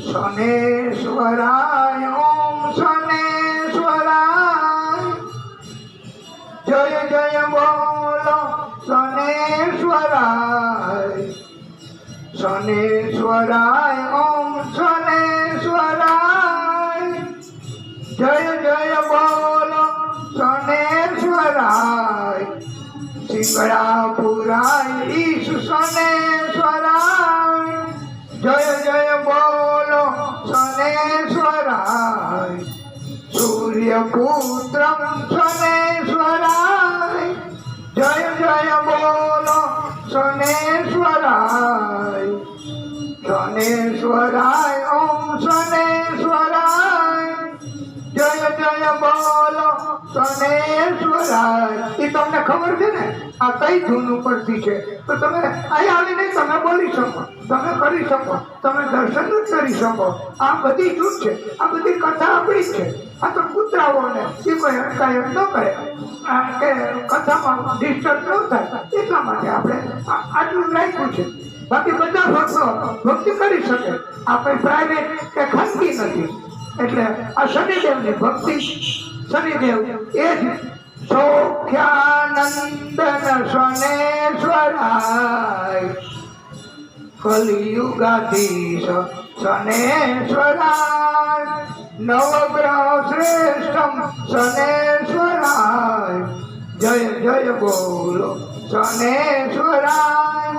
શનેશ્વરાય ઓમ શનેશ્વરાય, જય જય બોલો શનેશ્વરાય. શનેશ્વરાય ઓમ શનેશ્વરાય, જય જય બોલો શનેશ્વરાય. સિંગડા પુરાય ઈશ શનેશ્વરાય, જય જય બોલો શનેશ્વરાય. સૂર્યપુત્રમ શનેશ્વરાય, જય જય બોલો શનેશ્વરાય. શનેશ્વરાય ઓમ શનેશ્વરાય, જય જય બોલો શનેશ્વરાય. એ તમને ખબર છે ને આ કઈ ધૂન ઉપરથી છે? તો તમે અહીં આવીને તમે બોલી શકો, તમે કરી શકો, તમે દર્શન જ કરી શકો. આ બધી ધૂન છે, આ બધી કથા આપણી જ છે. આ તો કૂતરાઓને એ કોઈ અટકાયત ન કરે કે કથામાં ડિસ્ટર્બ ન થાય એટલા માટે આપણે આટલું રાખ્યું છે. બાકી બધા ભક્તો ભક્તિ કરી શકે. આ કોઈ પ્રાઇવેટ કે ખાનગી નથી. એટલે આ શનિદેવની ભક્તિ, શનિદેવ એ જ સૌખ્યાનંદન શનેશ્વરાય, કલિયુગાધીશ શનેશ્વરાય, નવગ્રહ શ્રેષ્ઠમ શનેશ્વરાય, જય જય બોલો શનેશ્વરાય.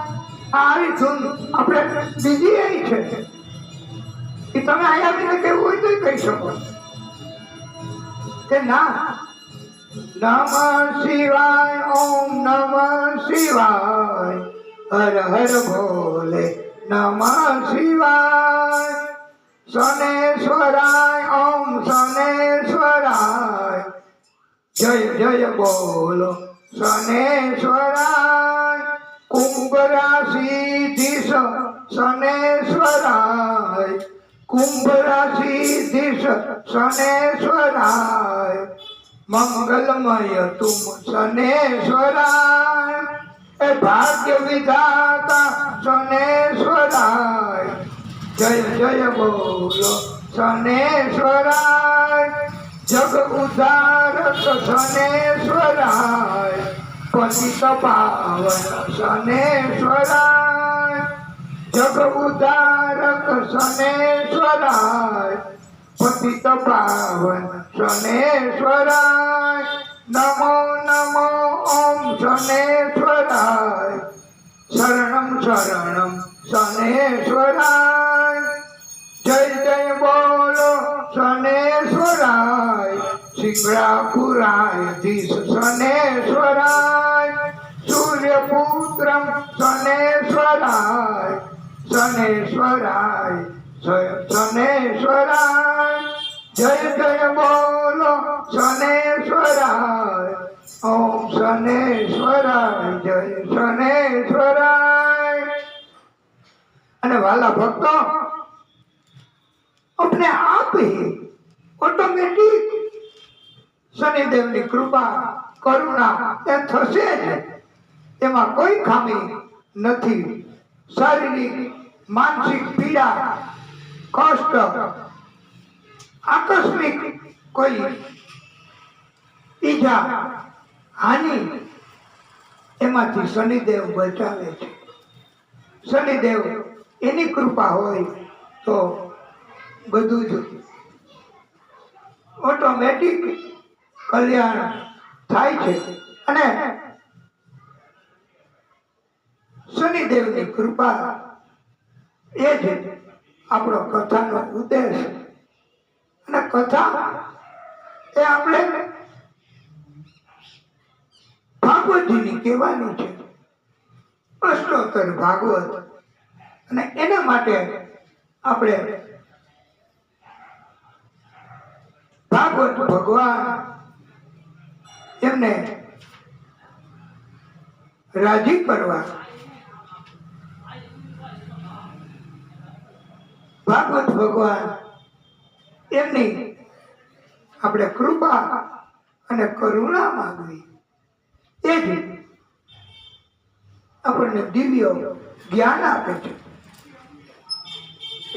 આ ધૂન આપણે બીજી એ છે એ તમે અહીંયા આવીને કેવું હોય તો કહી શકો કે ના. નમઃ શિવાય, ઓમ નમઃ શિવાય, હર હર ભોલે નમઃ શિવાય, શનેશ્વરાય, ઓમ શનેશ્વરાય, જય જય બોલો શનેશ્વરાય, કુંભ રાશિધીશ શનેશ્વરાય, કુંભ રાશિધીશ શનેશ્વરાય, મંગલમય તુમ શનેશ્વરાય, એ ભાગ્ય વિધાતા શનેશ્વરાય, જય જય બોલો શનેશ્વરાય, જગ ઉદ્ધારક શનેશ્વરાય, પતિત પાવન શનેશ્વરાય, જગ ઉદ્ધારક શનેશ્વરાય, પતિત પાવન શનેશ્વરાય, નમો નમો ઓમ શનેશ્વરાય, શરણમ શરણમ શનેશ્વરાય, જય જય બોલો શનેશ્વરાય, સિંગડાપુરાધીશ શનેશ્વરાય, સૂર્યપુત્રમ શનેશ્વરાય, શનેશ્વરાય શનેશ્વરાય, જય જય બોલો શનેશ્વરાય, ઓમ શનેશ્વરાય, જય શનેશ્વરાય. અને વાલા ભક્તો, अपने आप ही ऑटोमेटिक शनिदेवની કૃપા કરુણા એ થશે જ, એમાં કોઈ ખામી નથી. શારીરિક માનસિક પીડા કષ્ટ આકસ્મિક કોઈ ઈજા હાનિ એમાંથી શનિદેવ બચાવે છે. શનિદેવ એની કૃપા હોય તો બધું જ ઓટોમેટિક કલ્યાણ થાય છે. અને શનિદેવની કૃપા એ જ આપણો કથાનો ઉદ્દેશ. અને કથા એ આપણે ભાગવતજીની કહેવાની છે, અષ્ટોત્તર ભાગવત. અને એના માટે આપણે ભાગવત ભગવાન એમને રાજી કરવા ભાગવત ભગવાન એમની આપણે કૃપા અને કરુણા માંગવી. એ જ આપણને દિવ્ય જ્ઞાન આપે છે.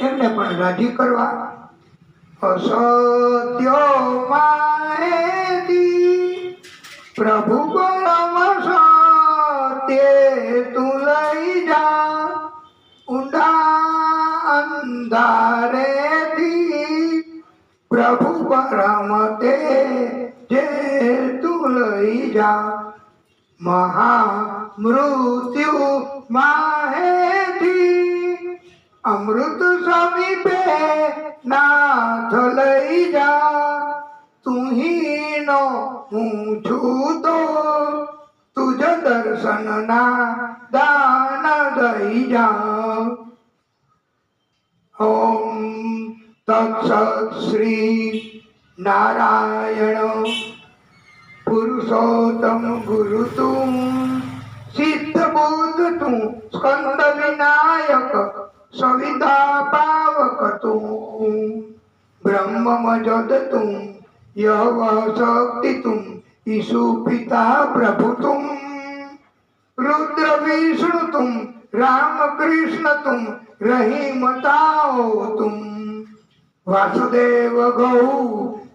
એમને પણ રાજી કરવા અસત્યો માયેતી પ્રભુ પરમ સત્ય તું લઈ જા, ઊંડા અંધારેથી પ્રભુ પરમ તે જે તું લઈ જા, મહામૃત્યુ માહેથી અમૃત સમીપે નાથ લઈ જા, તું હી નો હું છું તો તુજ દર્શન ના દાન દઈ જા. ઓમ તત્સત શ્રી નારાયણ પુરુષોત્તમ ગુરુ તું, સિદ્ધ બુદ્ધ તું, સ્કંદ વિનાયક સવિતા પાવક તું, બ્રહ્મ મજદ તું, યવ શક્તિ તું, ઈશુ પિતા પ્રભુ તું, रुद्र विष्णु तुम, राम कृष्ण तुम, रहीम ताओ तुम, વાસુદેવ ગૌ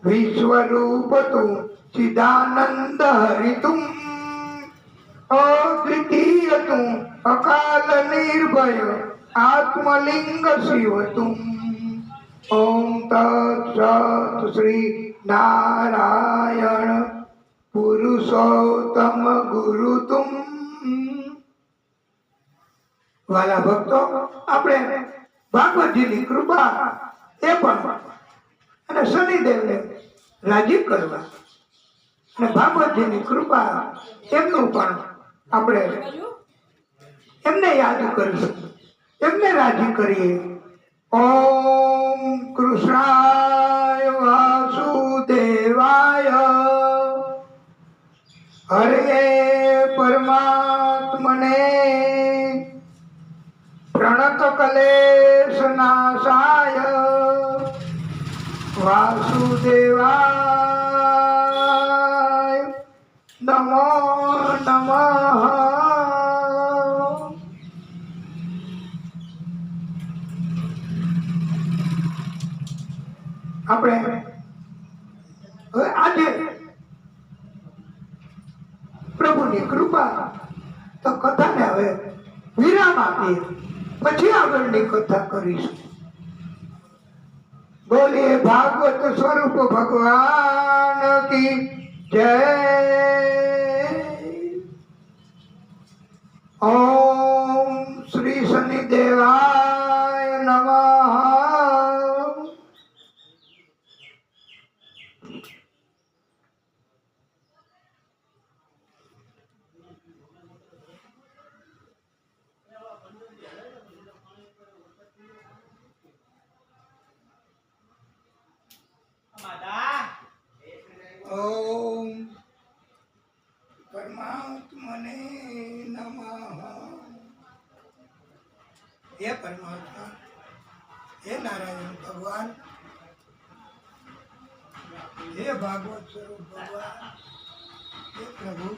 વિશ્વરૂપ તું ચિદાનંદ હરિ અદ્વિતીય તું અકાલ નિર્ભય આત્મલિંગ શિવ તું. ઓમ તત્સત શ્રી નારાયણ પુરુષોત્તમ ગુરુ તું. વાલા ભક્તો, આપણે ભાગવતજીની કૃપા એ પણ અને શનિદેવને રાજી કરવા અને ભાગવતજીની કૃપા એમનું પણ આપણે એમને યાદ કરીશું, એમને રાજી કરીએ. ઓમ કૃષ્ણાય વાસુદેવાય હરે પરમાત્મને પ્રણત કલેશ નાશાય વાસુદેવાય નમો નમઃ. આપણે હવે આજે પ્રભુની કૃપા તો કથાને હવે વિરામ આપીએ, પછી આગળની કથા કરીશું. બોલીએ ભાગવત સ્વરૂપ ભગવાન કી જય. ઓમ શ્રી શનિદેવાય નમઃ. ઓમ પરમાત્મને નમઃ. હે પરમાત્મા, હે નારાયણ ભગવાન, હે ભાગવત સ્વરૂપ ભગવાન, હે પ્રભુ